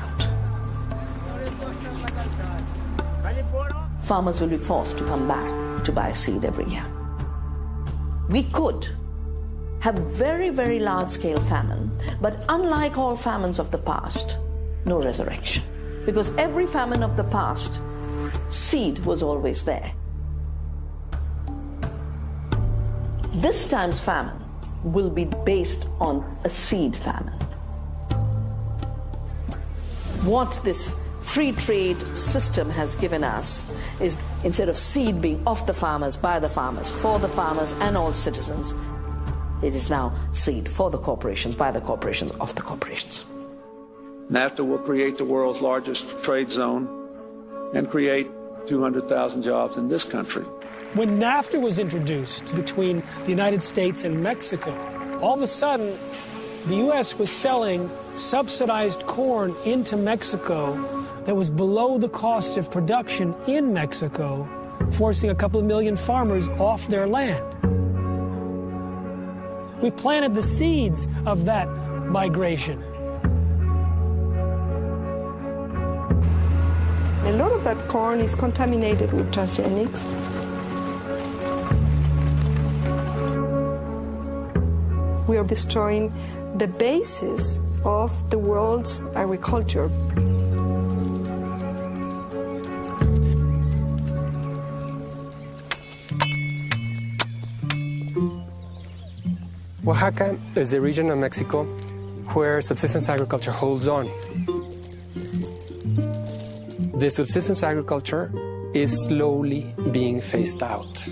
Farmers will be forced to come back to buy seed every year. We could have very, very large-scale famine, but unlike all famines of the past, no resurrection. Because every famine of the past, seed was always there. This time's famine will be based on a seed famine. What this free trade system has given us is, instead of seed being of the farmers, by the farmers, for the farmers and all citizens, it is now seed for the corporations, by the corporations, of the corporations. NAFTA will create the world's largest trade zone and create 200,000 jobs in this country. When NAFTA was introduced between the United States and Mexico, all of a sudden, the U.S. was selling subsidized corn into Mexico that was below the cost of production in Mexico, forcing a couple of million farmers off their land. We planted the seeds of that migration. A lot of that corn is contaminated with transgenics. We are destroying the basis of the world's agriculture. Oaxaca is the region of Mexico where subsistence agriculture holds on. The subsistence agriculture is slowly being phased out.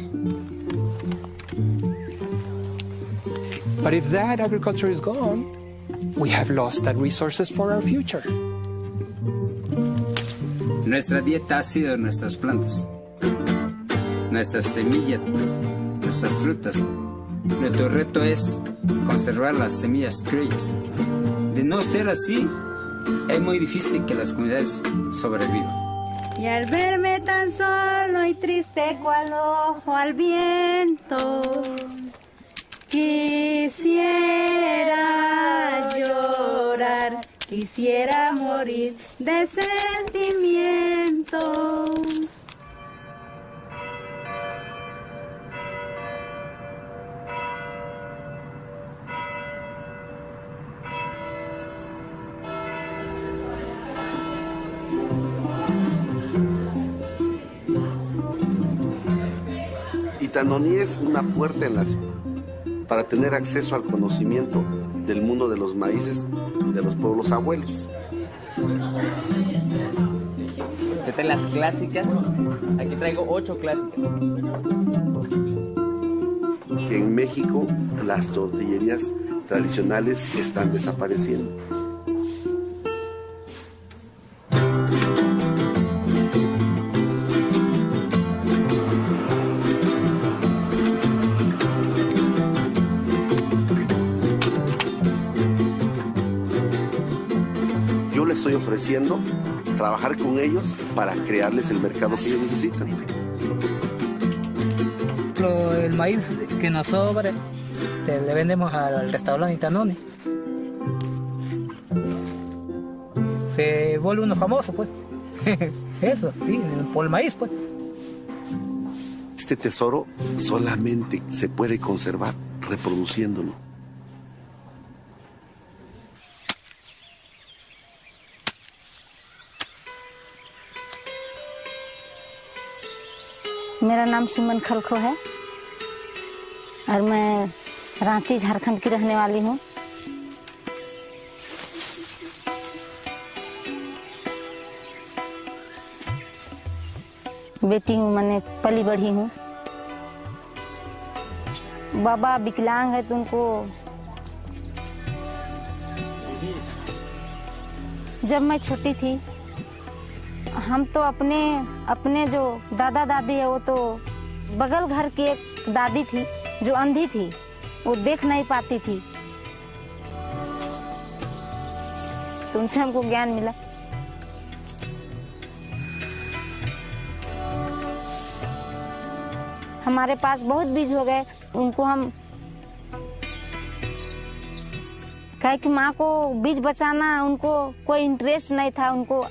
But if that agriculture is gone, we have lost that resources for our future. Nuestra dieta ha sido nuestras plantas, nuestras semillas, nuestras frutas. Nuestro reto es conservar las semillas criollas. De no ser así, es muy difícil que las comunidades sobrevivan. Y al verme tan solo y triste cual ojo al viento, quisiera llorar, quisiera morir de sentimiento. Itanoní es una puerta en las para tener acceso al conocimiento del mundo de los maíces de los pueblos abuelos. Estas las clásicas. Aquí traigo 8 clásicas. Que en México las tortillerías tradicionales están desapareciendo. Estoy ofreciendo trabajar con ellos para crearles el mercado que ellos necesitan. El maíz que nos sobra le vendemos al restaurante Itanone. Se vuelve uno famoso, pues. Eso, sí, por el maíz, pues. Este tesoro solamente se puede conservar reproduciéndolo. मेरा नाम सुमन खलखो है और मैं रांची झारखंड की रहने वाली हूँ। बेटी हूँ, मैंने पली बढ़ी हूँ। बाबा विकलांग है तो उनको जब मैं छोटी थी, हम तो अपने जो दादा दादी है वो तो बगल घर की एक दादी थी जो अंधी थी, वो देख नहीं पाती थी, तो उनसे हमको ज्ञान मिला। हमारे पास बहुत बीज हो गए, उनको हम कहे कि माँ को बीज बचाना, उनको कोई इंटरेस्ट नहीं था, उनको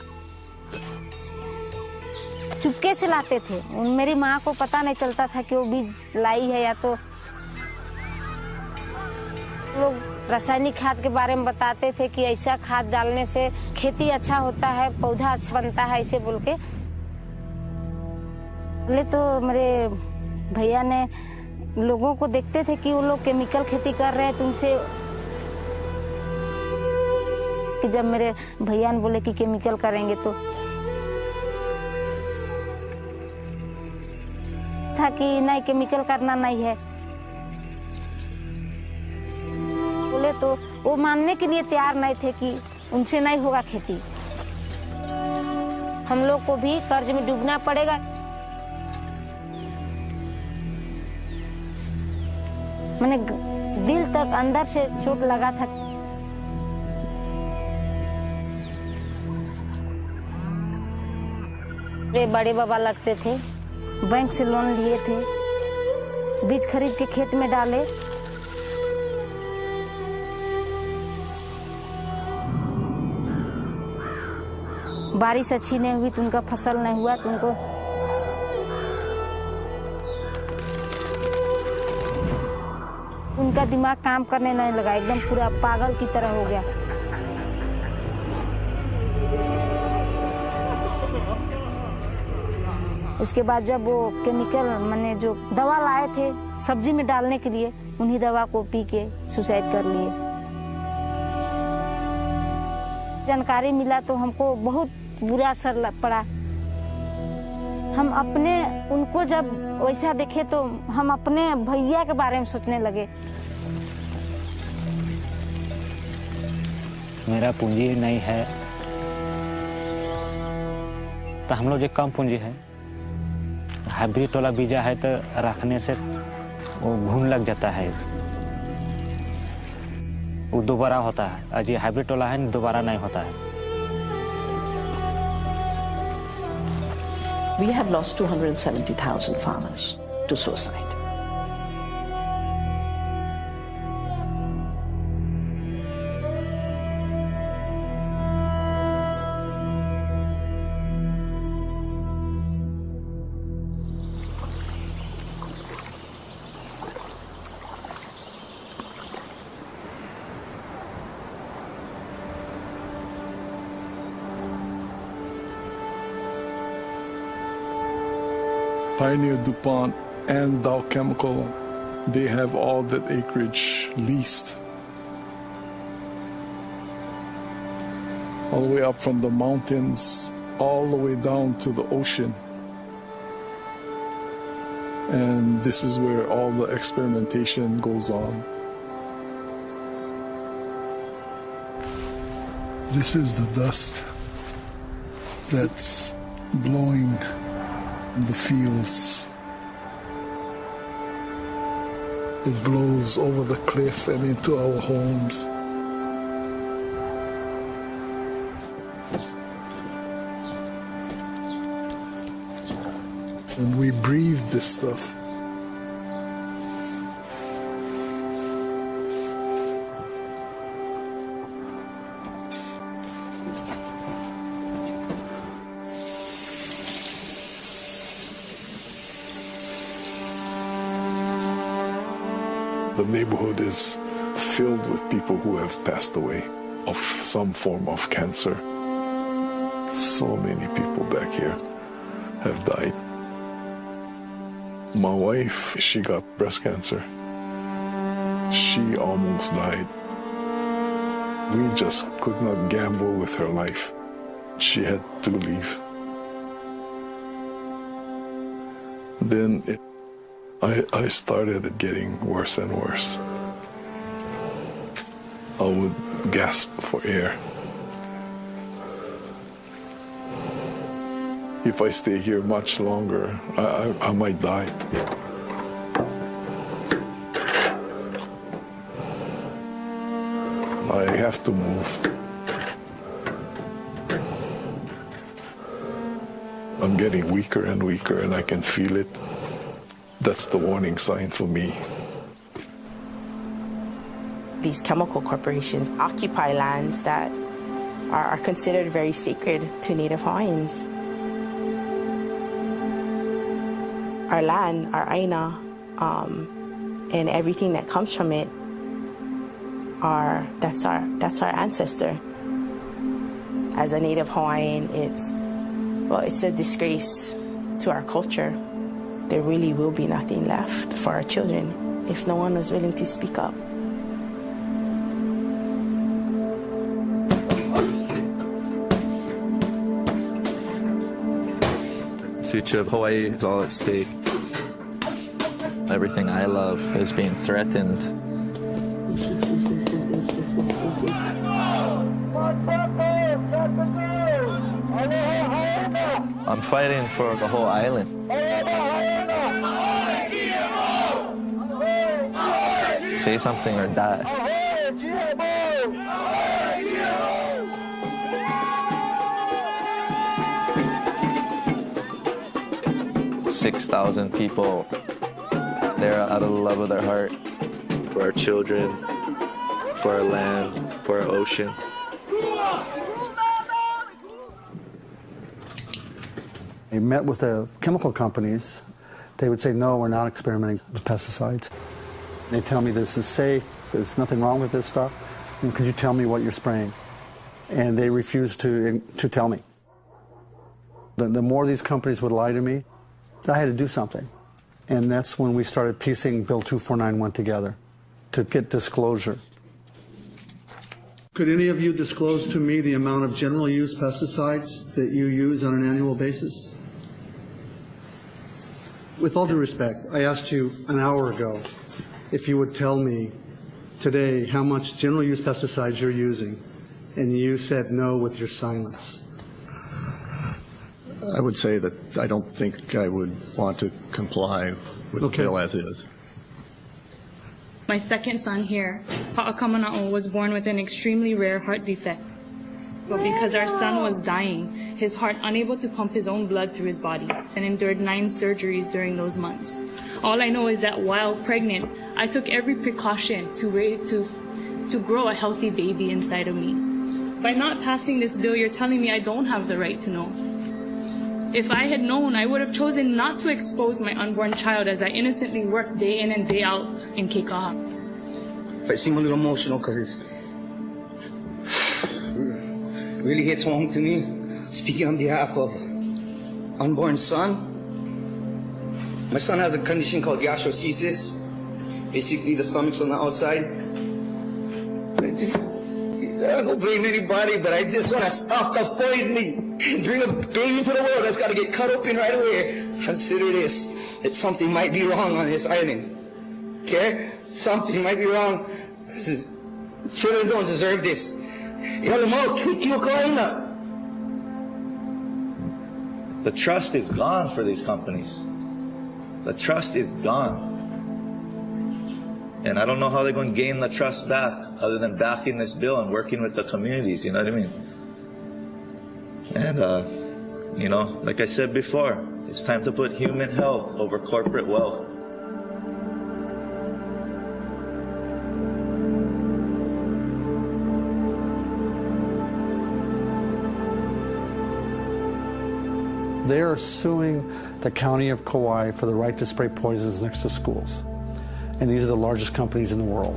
चुपके से लाते थे। मेरी माँ को पता नहीं चलता था कि वो बीज लाई है या तो लोग रासायनिक खाद के बारे में बताते थे कि ऐसा खाद डालने से खेती अच्छा होता है, पौधा अच्छा बनता है, ऐसे बोल के। पहले तो मेरे भैया ने लोगों को देखते थे कि वो लोग केमिकल खेती कर रहे हैं, तो उनसे कि जब मेरे भैया ने बोले कि केमिकल करेंगे तो था कि नहीं केमिकल करना नहीं है, बोले तो वो मानने के लिए तैयार नहीं थे कि उनसे नहीं होगा खेती। हम लोग को भी कर्ज में डूबना पड़ेगा। मैंने दिल तक अंदर से चोट लगा था। वे बड़े बाबा लगते थे, बैंक से लोन लिए थे, बीज खरीद के खेत में डाले। बारिश अच्छी नहीं हुई तो उनका फसल नहीं हुआ तो उनको उनका दिमाग काम करने नहीं लगा, एकदम पूरा पागल की तरह हो गया। उसके बाद जब वो केमिकल मैंने जो दवा लाए थे सब्जी में डालने के लिए, उन्हीं दवा को पी के सुसाइड कर लिए। जानकारी मिला तो हमको बहुत बुरा असर पड़ा। हम अपने उनको जब वैसा देखे तो हम अपने भैया के बारे में सोचने लगे। मेरा पूंजी नहीं है तो हम लोग जो कम पूंजी है, हाइब्रिड वाला बीजा है तो रखने से वो घुन लग जाता है, वो दोबारा होता है। आज ये हाइब्रिड वाला है दोबारा नहीं होता है। We have lost 270,000 farmers to suicide. Pioneer DuPont and Dow Chemical, they have all that acreage leased. All the way up from the mountains, all the way down to the ocean. And this is where all the experimentation goes on. This is the dust that's blowing the fields. It blows over the cliff and into our homes. And we breathe this stuff. The neighborhood is filled with people who have passed away of some form of cancer. So many people back here have died. My wife, she got breast cancer. She almost died. We just could not gamble with her life. She had to leave. Then I started it getting worse and worse. I would gasp for air. If I stay here much longer, I might die. I have to move. I'm getting weaker and weaker, and I can feel it. That's the warning sign for me. These chemical corporations occupy lands that are considered very sacred to Native Hawaiians. Our land, our aina, and everything that comes from it, that's our ancestor. As a Native Hawaiian, it's a disgrace to our culture. There really will be nothing left for our children if no one was willing to speak up. future of Hawaii is all at stake. Everything I love is being threatened. I'm fighting for the whole island. Say something or die. 6,000 people there out of the love of their heart. For our children, for our land, for our ocean. I met with the chemical companies. They would say, no, we're not experimenting with pesticides. They tell me this is safe, there's nothing wrong with this stuff. And could you tell me what you're spraying? And they refused to tell me. The more these companies would lie to me, I had to do something. And that's when we started piecing Bill 2491 together to get disclosure. Could any of you disclose to me the amount of general use pesticides that you use on an annual basis? With all due respect, I asked you an hour ago if you would tell me today how much general use pesticides you're using, and you said no with your silence. I would say that I don't think I would want to comply with the bill as is. My second son here, Pa'akamana'o, was born with an extremely rare heart defect. But because our son was dying, his heart unable to pump his own blood through his body, and endured 9 surgeries during those months. All I know is that while pregnant, I took every precaution to grow a healthy baby inside of me. By not passing this bill, you're telling me I don't have the right to know. If I had known, I would have chosen not to expose my unborn child as I innocently worked day in and day out in Kekaha. If I seem a little emotional because it really hits home to me, speaking on behalf of unborn son. My son has a condition called gastrocesis. Basically, the stomach's on the outside. I don't blame anybody, but I just want to stop the poisoning and bring a baby into the world that's got to get cut open right away. Consider this. That something might be wrong on this island. Okay? Something might be wrong. Children don't deserve this. The trust is gone for these companies. The trust is gone. And I don't know how they're going to gain the trust back other than backing this bill and working with the communities, you know what I mean? And, you know, like I said before, it's time to put human health over corporate wealth. They are suing the county of Kauai for the right to spray poisons next to schools. And these are the largest companies in the world.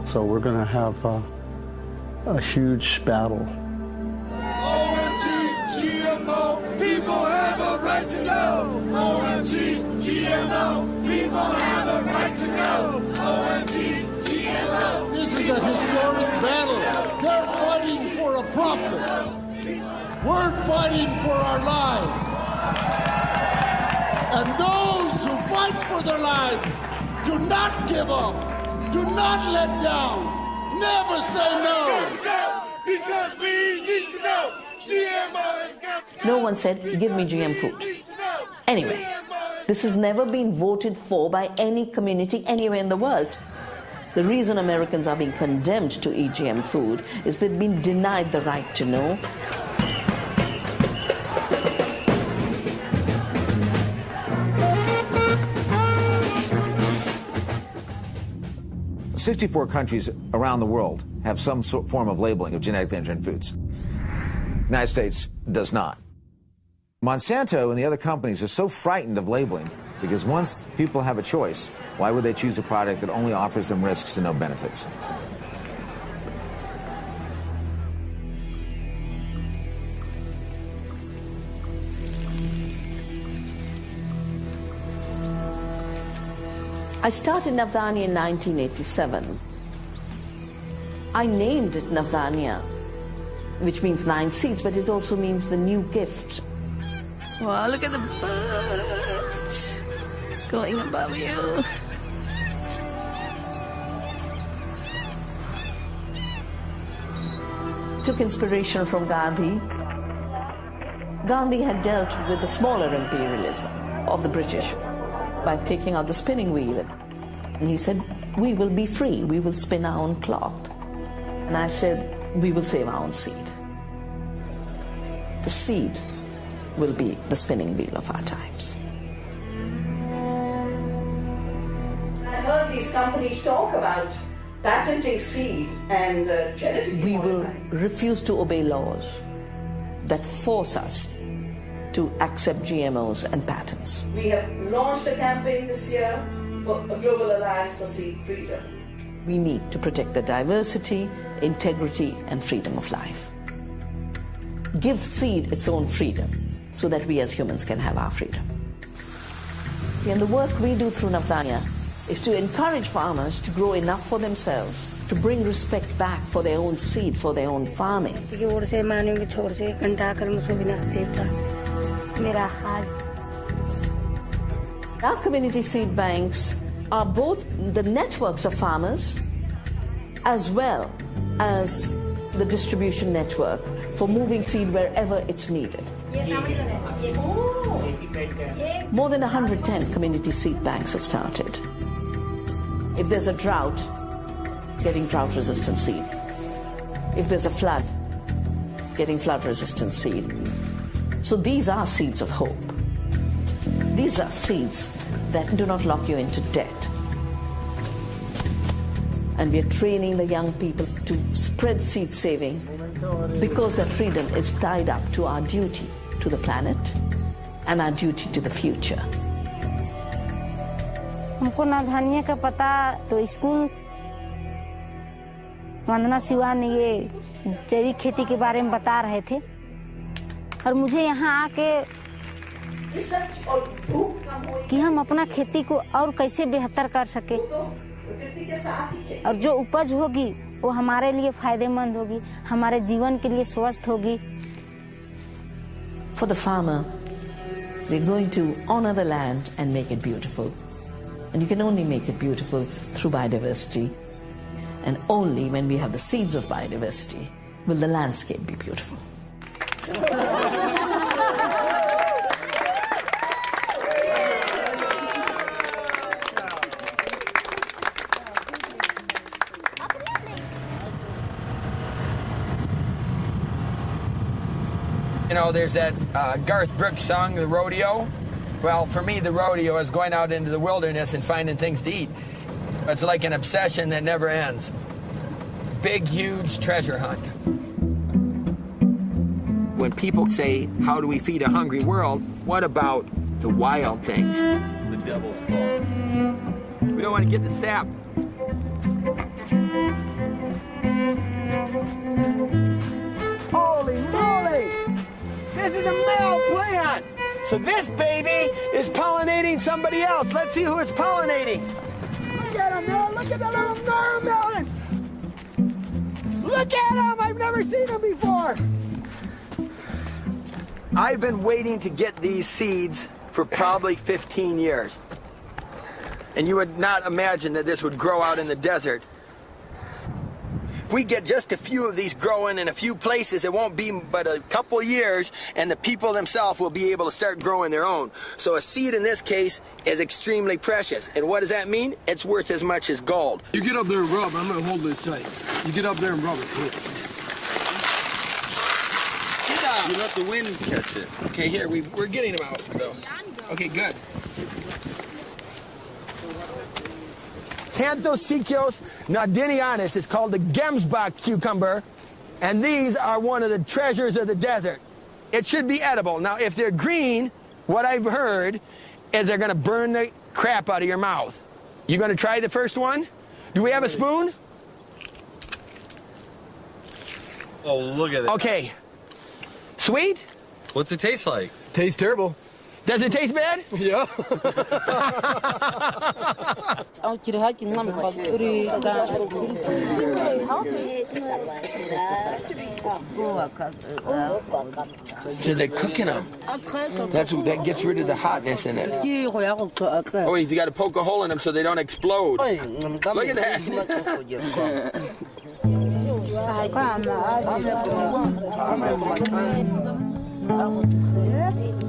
So we're going to have a huge battle. OMG, GMO, people have a right to know. OMG, GMO, people have a right to know. OMG, GMO. This is a historic battle. They're fighting for a profit. We're fighting for our lives. And those who fight for their lives, do not give up. Do not let down. Never say no. Because we need to know. GMO has got to go. No one said, give me GM food. Anyway, this has never been voted for by any community anywhere in the world. The reason Americans are being condemned to eat GM food is they've been denied the right to know. 64 countries around the world have some form of labeling of genetically engineered foods. The United States does not. Monsanto and the other companies are so frightened of labeling because once people have a choice, why would they choose a product that only offers them risks and no benefits? I started Navdanya in 1987. I named it Navdanya, which means 9 seeds, but it also means the new gift. Wow, look at the birds going above you. Took inspiration from Gandhi. Gandhi had dealt with the smaller imperialism of the British by taking out the spinning wheel. And he said, we will be free, we will spin our own cloth. And I said, we will save our own seed. The seed will be the spinning wheel of our times. I heard these companies talk about patenting seed and genetic. We will refuse to obey laws that force us to accept GMOs and patents. We have launched a campaign this year for a global alliance for seed freedom. We need to protect the diversity, integrity, and freedom of life. Give seed its own freedom so that we as humans can have our freedom. And the work we do through Navdanya is to encourage farmers to grow enough for themselves, to bring respect back for their own seed, for their own farming. Our community seed banks are both the networks of farmers as well as the distribution network for moving seed wherever it's needed. More than 110 community seed banks have started. If there's a drought, getting drought-resistant seed. If there's a flood, getting flood-resistant seed. So these are seeds of hope. These are seeds that do not lock you into debt. And we are training the young people to spread seed saving because that freedom is tied up to our duty to the planet and our duty to the future. हमको नवधान्य का पता तो school वंदना शिवा ने ये जैविक खेती के बारे में बता रहे थे और मुझे यहाँ आके कि हम अपना खेती को और कैसे बेहतर कर सके और जो उपज होगी वो हमारे लिए फायदेमंद होगी, हमारे जीवन के लिए स्वस्थ होगी. For the farmer, we're going to honor the land and make it beautiful. And you can only make it beautiful through biodiversity. And only when we have the seeds of biodiversity will the landscape be beautiful. You know, there's that Garth Brooks song, The Rodeo. Well, for me, the rodeo is going out into the wilderness and finding things to eat. It's like an obsession that never ends. Big, huge treasure hunt. When people say, how do we feed a hungry world? What about the wild things? The devil's ball. We don't want to get the sap. Holy moly! This is a male plant! So this baby is pollinating somebody else. Let's see who it's pollinating. Look at him, man. Look at that little watermelon. Look at him. I've never seen him before. I've been waiting to get these seeds for probably 15 years. And you would not imagine that this would grow out in the desert. If we get just a few of these growing in a few places, it won't be but a couple years, and the people themselves will be able to start growing their own. So a seed in this case is extremely precious. And what does that mean? It's worth as much as gold. You get up there and rub. I'm going to hold this tight. You get up there and rub it. Get up. You let the wind catch it. Okay, here, we're getting them out, though. Okay, good. Canthosikios nadinianus is called the Gemsbach cucumber, and these are one of the treasures of the desert. It should be edible. Now, if they're green, what I've heard is they're going to burn the crap out of your mouth. You going to try the first one? Do we have a spoon? Oh, look at that. Okay. Sweet? What's it taste like? Tastes terrible. Does it taste bad? Yeah. So they're cooking them. That gets rid of the hotness in it. Oh, you got to poke a hole in them so they don't explode. Look at that.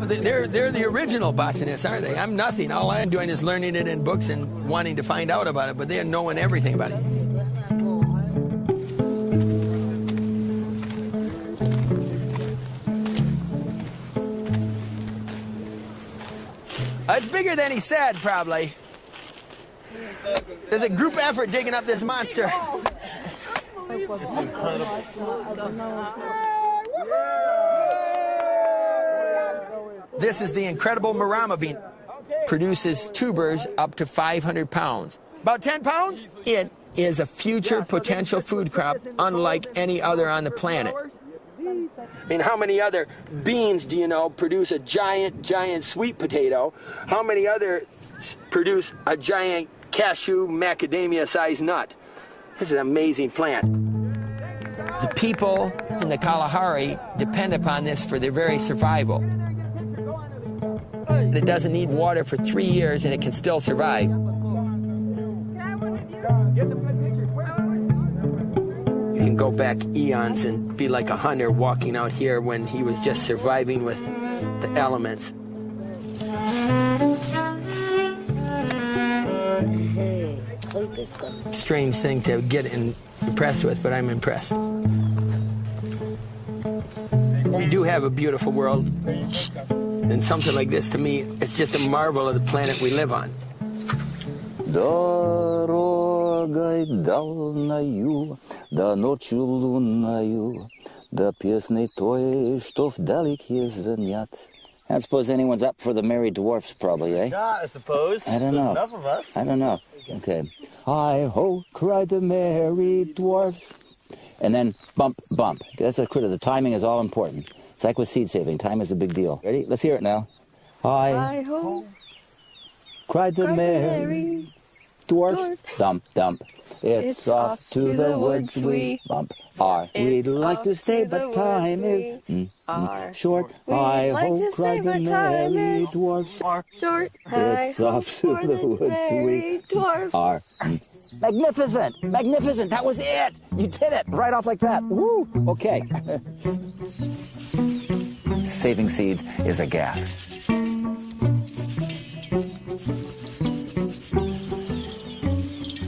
They're the original botanists, aren't they? I'm nothing. All I'm doing is learning it in books and wanting to find out about it, but they're knowing everything about it. It's bigger than he said, probably. There's a group effort digging up this monster. It's incredible. This is the incredible marama bean. Produces tubers up to 500 pounds. About 10 pounds? It is a future potential food crop unlike any other on the planet. I mean, how many other beans do you know produce a giant sweet potato? How many other produce a giant cashew macadamia-sized nut? This is an amazing plant. The people in the Kalahari depend upon this for their very survival. It doesn't need water for 3 years and it can still survive. You can go back eons and be like a hunter walking out here when he was just surviving with the elements. Strange thing to get impressed with, but I'm impressed. We do have a beautiful world, and something like this to me, it's just a marvel of the planet we live on. Дорогой дальною, да ночью лунною, да песней той, что вдалеке звенят. I don't suppose anyone's up for the merry dwarfs, probably, eh? Yeah, I suppose. I don't know. Enough of us. I don't know. Okay. Hi-ho, cried the merry dwarfs. And then bump, bump. That's a critter. The timing is all important. It's like with seed saving. Time is a big deal. Ready? Let's hear it now. Hi-ho, cried the merry dwarfs. Dump, dump. It's off to the woods we bump. We'd like to stay, but time is short. Hi-ho, cried the merry dwarfs. Short. It's off to the woods we are. Magnificent! Magnificent! That was it! You did it! Right off like that. Woo! Okay. Saving seeds is a gas.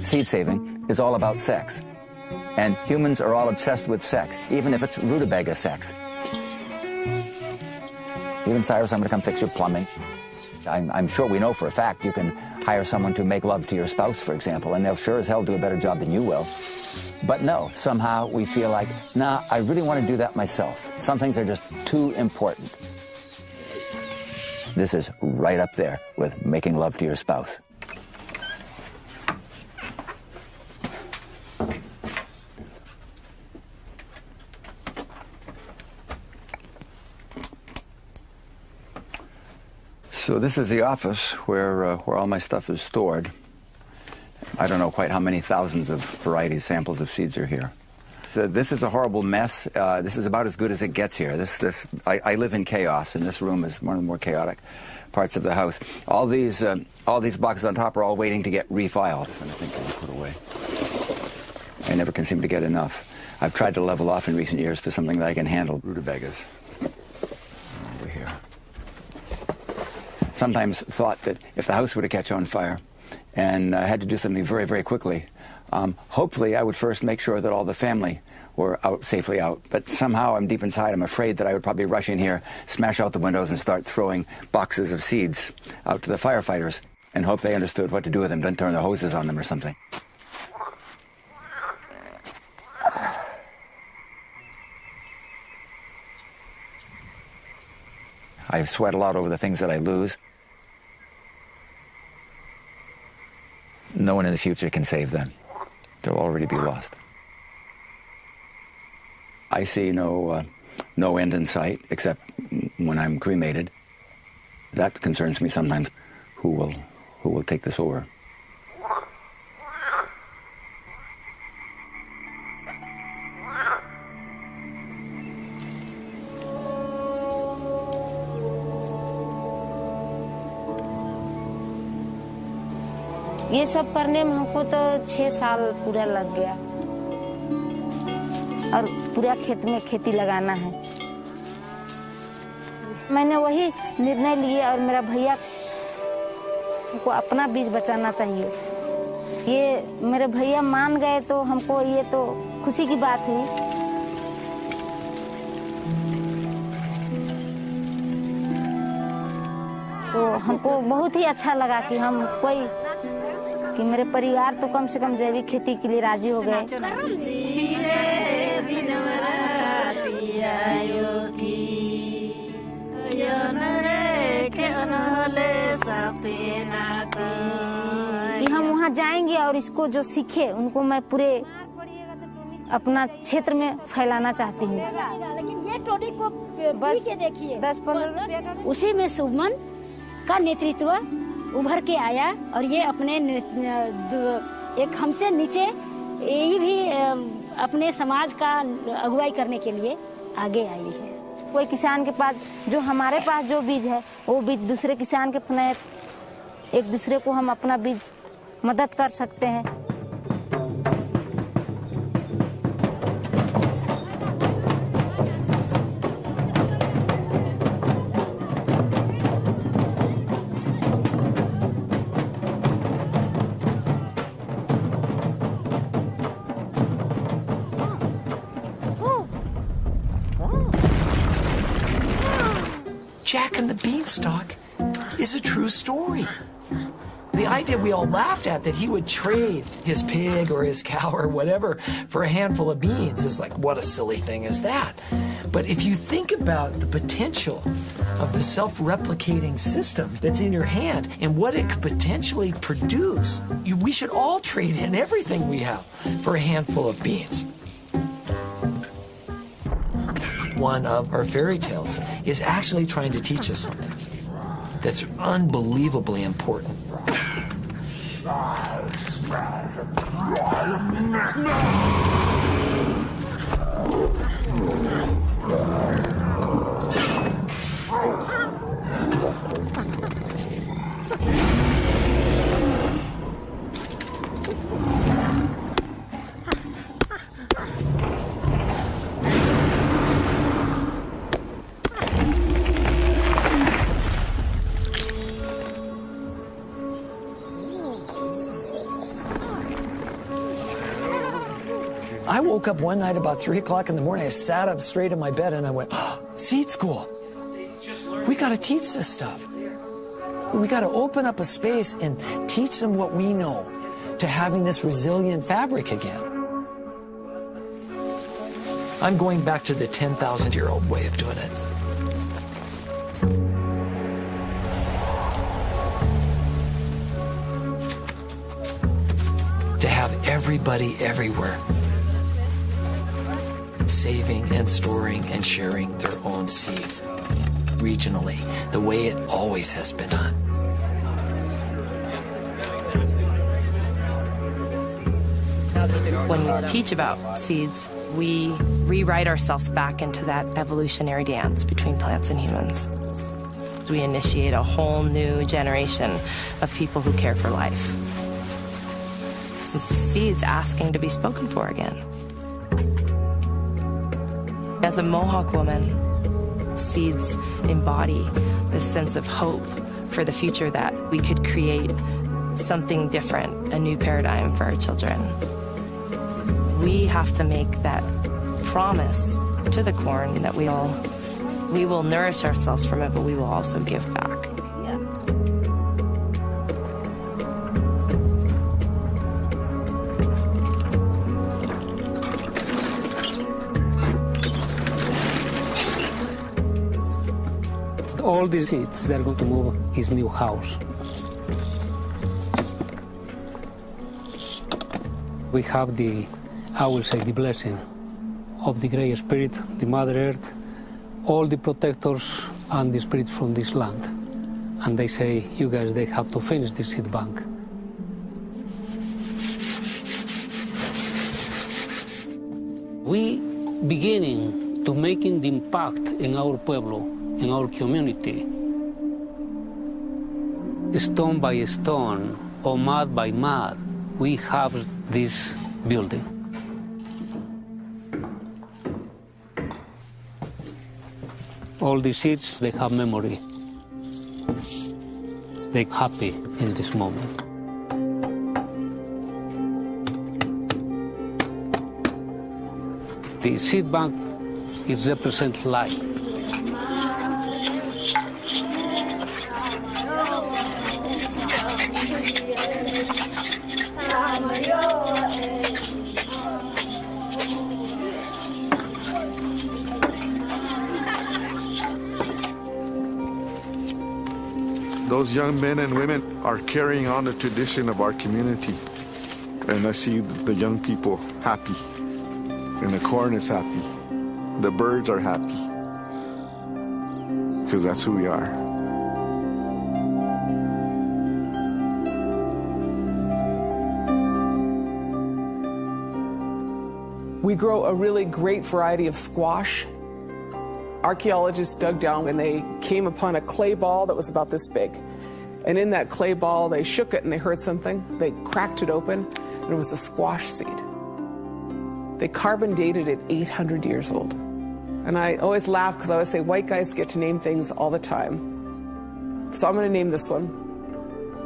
Seed saving is all about sex. And humans are all obsessed with sex, even if it's rutabaga sex. Even Cyrus, I'm going to come fix your plumbing. I'm sure we know for a fact you can hire someone to make love to your spouse, for example, and they'll sure as hell do a better job than you will. But no, somehow we feel like, nah, I really want to do that myself. Some things are just too important. This is right up there with making love to your spouse. So this is the office where all my stuff is stored. I don't know quite how many thousands of varieties, samples of seeds are here. So this is a horrible mess. This is about as good as it gets here. I live in chaos, and this room is one of the more chaotic parts of the house. All these boxes on top are all waiting to get refiled, and I think they're put away. I never can seem to get enough. I've tried to level off in recent years to something that I can handle. Rutabagas. Over here. Sometimes thought that if the house were to catch on fire and I had to do something very, very quickly, hopefully I would first make sure that all the family were safely out. But somehow I'm deep inside, I'm afraid that I would probably rush in here, smash out the windows and start throwing boxes of seeds out to the firefighters and hope they understood what to do with them, don't turn their hoses on them or something. I sweat a lot over the things that I lose. No one in the future can save them. They'll already be lost. I see no end in sight, except when I'm cremated. That concerns me sometimes. Who will take this over? ये सब करने में हमको तो 6 साल पूरा लग गया और पूरा खेत में खेती लगाना है। मैंने वही निर्णय लिए और मेरा भैया को अपना बीज बचाना चाहिए। ये मेरे भैया मान गए तो हमको ये तो खुशी की बात हुई। तो हमको बहुत ही अच्छा लगा कि कि मेरे परिवार तो कम से कम जैविक खेती के लिए राजी हो गए। कि हम वहाँ जाएंगे और इसको जो सीखे उनको मैं पूरे अपना क्षेत्र में फैलाना चाहती हूँ। लेकिन ये टोली को के देखिए 10-15 रुपये का उसी में सुमन का नेतृत्व उभर के आया और ये अपने एक हमसे नीचे ये भी अपने समाज का अगुवाई करने के लिए आगे आई है। कोई किसान के पास जो हमारे पास जो बीज है वो बीज दूसरे किसान के अपने एक दूसरे को हम अपना बीज मदद कर सकते हैं। Jack and the Beanstalk is a true story. The idea we all laughed at, that he would trade his pig or his cow or whatever for a handful of beans, is like, what a silly thing is that? But if you think about the potential of the self-replicating system that's in your hand and what it could potentially produce, we should all trade in everything we have for a handful of beans. One of our fairy tales is actually trying to teach us something that's unbelievably important. I woke up one night about 3 o'clock in the morning. I sat up straight in my bed and I went, oh, seed school. We got to teach this stuff. We got to open up a space and teach them what we know to having this resilient fabric again. I'm going back to the 10,000-year-old way of doing it. To have everybody everywhere saving and storing and sharing their own seeds regionally, the way it always has been done. When we teach about seeds, we rewrite ourselves back into that evolutionary dance between plants and humans. We initiate a whole new generation of people who care for life. Since the seed's asking to be spoken for again. As a Mohawk woman, seeds embody this sense of hope for the future, that we could create something different, a new paradigm for our children. We have to make that promise to the corn that we will nourish ourselves from it, but we will also give back. All these seeds, they're going to move his new house. We have I will say, the blessing of the Great Spirit, the Mother Earth, all the protectors and the spirits from this land. and they say, you guys, they have to finish the seed bank. We beginning to making the impact in our pueblo, in our community, stone by stone, or mud by mud, we have this building. All the seeds, they have memory. They're happy in this moment. The seed bank, it represents life. Those young men and women are carrying on the tradition of our community. And I see the young people happy. And the corn is happy. The birds are happy. Because that's who we are. We grow a really great variety of squash. Archaeologists dug down and they came upon a clay ball that was about this big. And in that clay ball, they shook it and they heard something. They cracked it open, and it was a squash seed. They carbon dated it 800 years old. And I always laugh because I always say white guys get to name things all the time. So I'm going to name this one.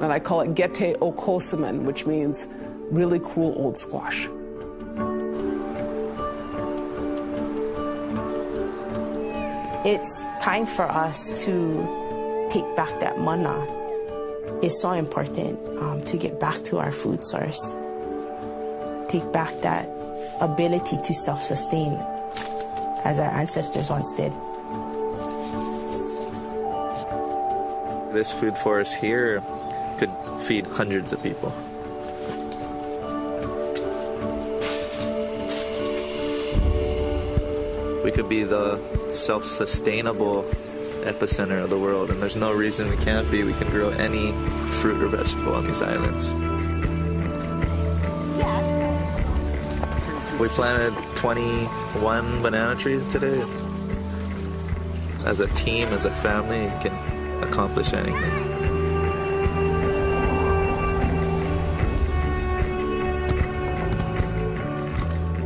And I call it Gete Okosaman, which means really cool old squash. It's time for us to take back that mana. It's so important to get back to our food source. Take back that ability to self-sustain as our ancestors once did. This food forest here could feed hundreds of people. We could be the self-sustainable epicenter of the world, and there's no reason we can't be. We can grow any fruit or vegetable on these islands. We planted 21 banana trees today. As a team, as a family, you can accomplish anything.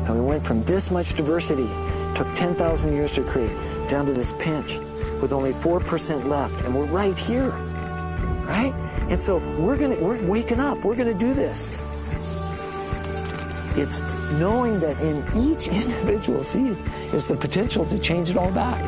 And we went from this much diversity, took 10,000 years to create, down to this pinch with only 4% left, and we're right here, right? And so we're waking up, we're gonna do this. It's knowing that in each individual seed is the potential to change it all back.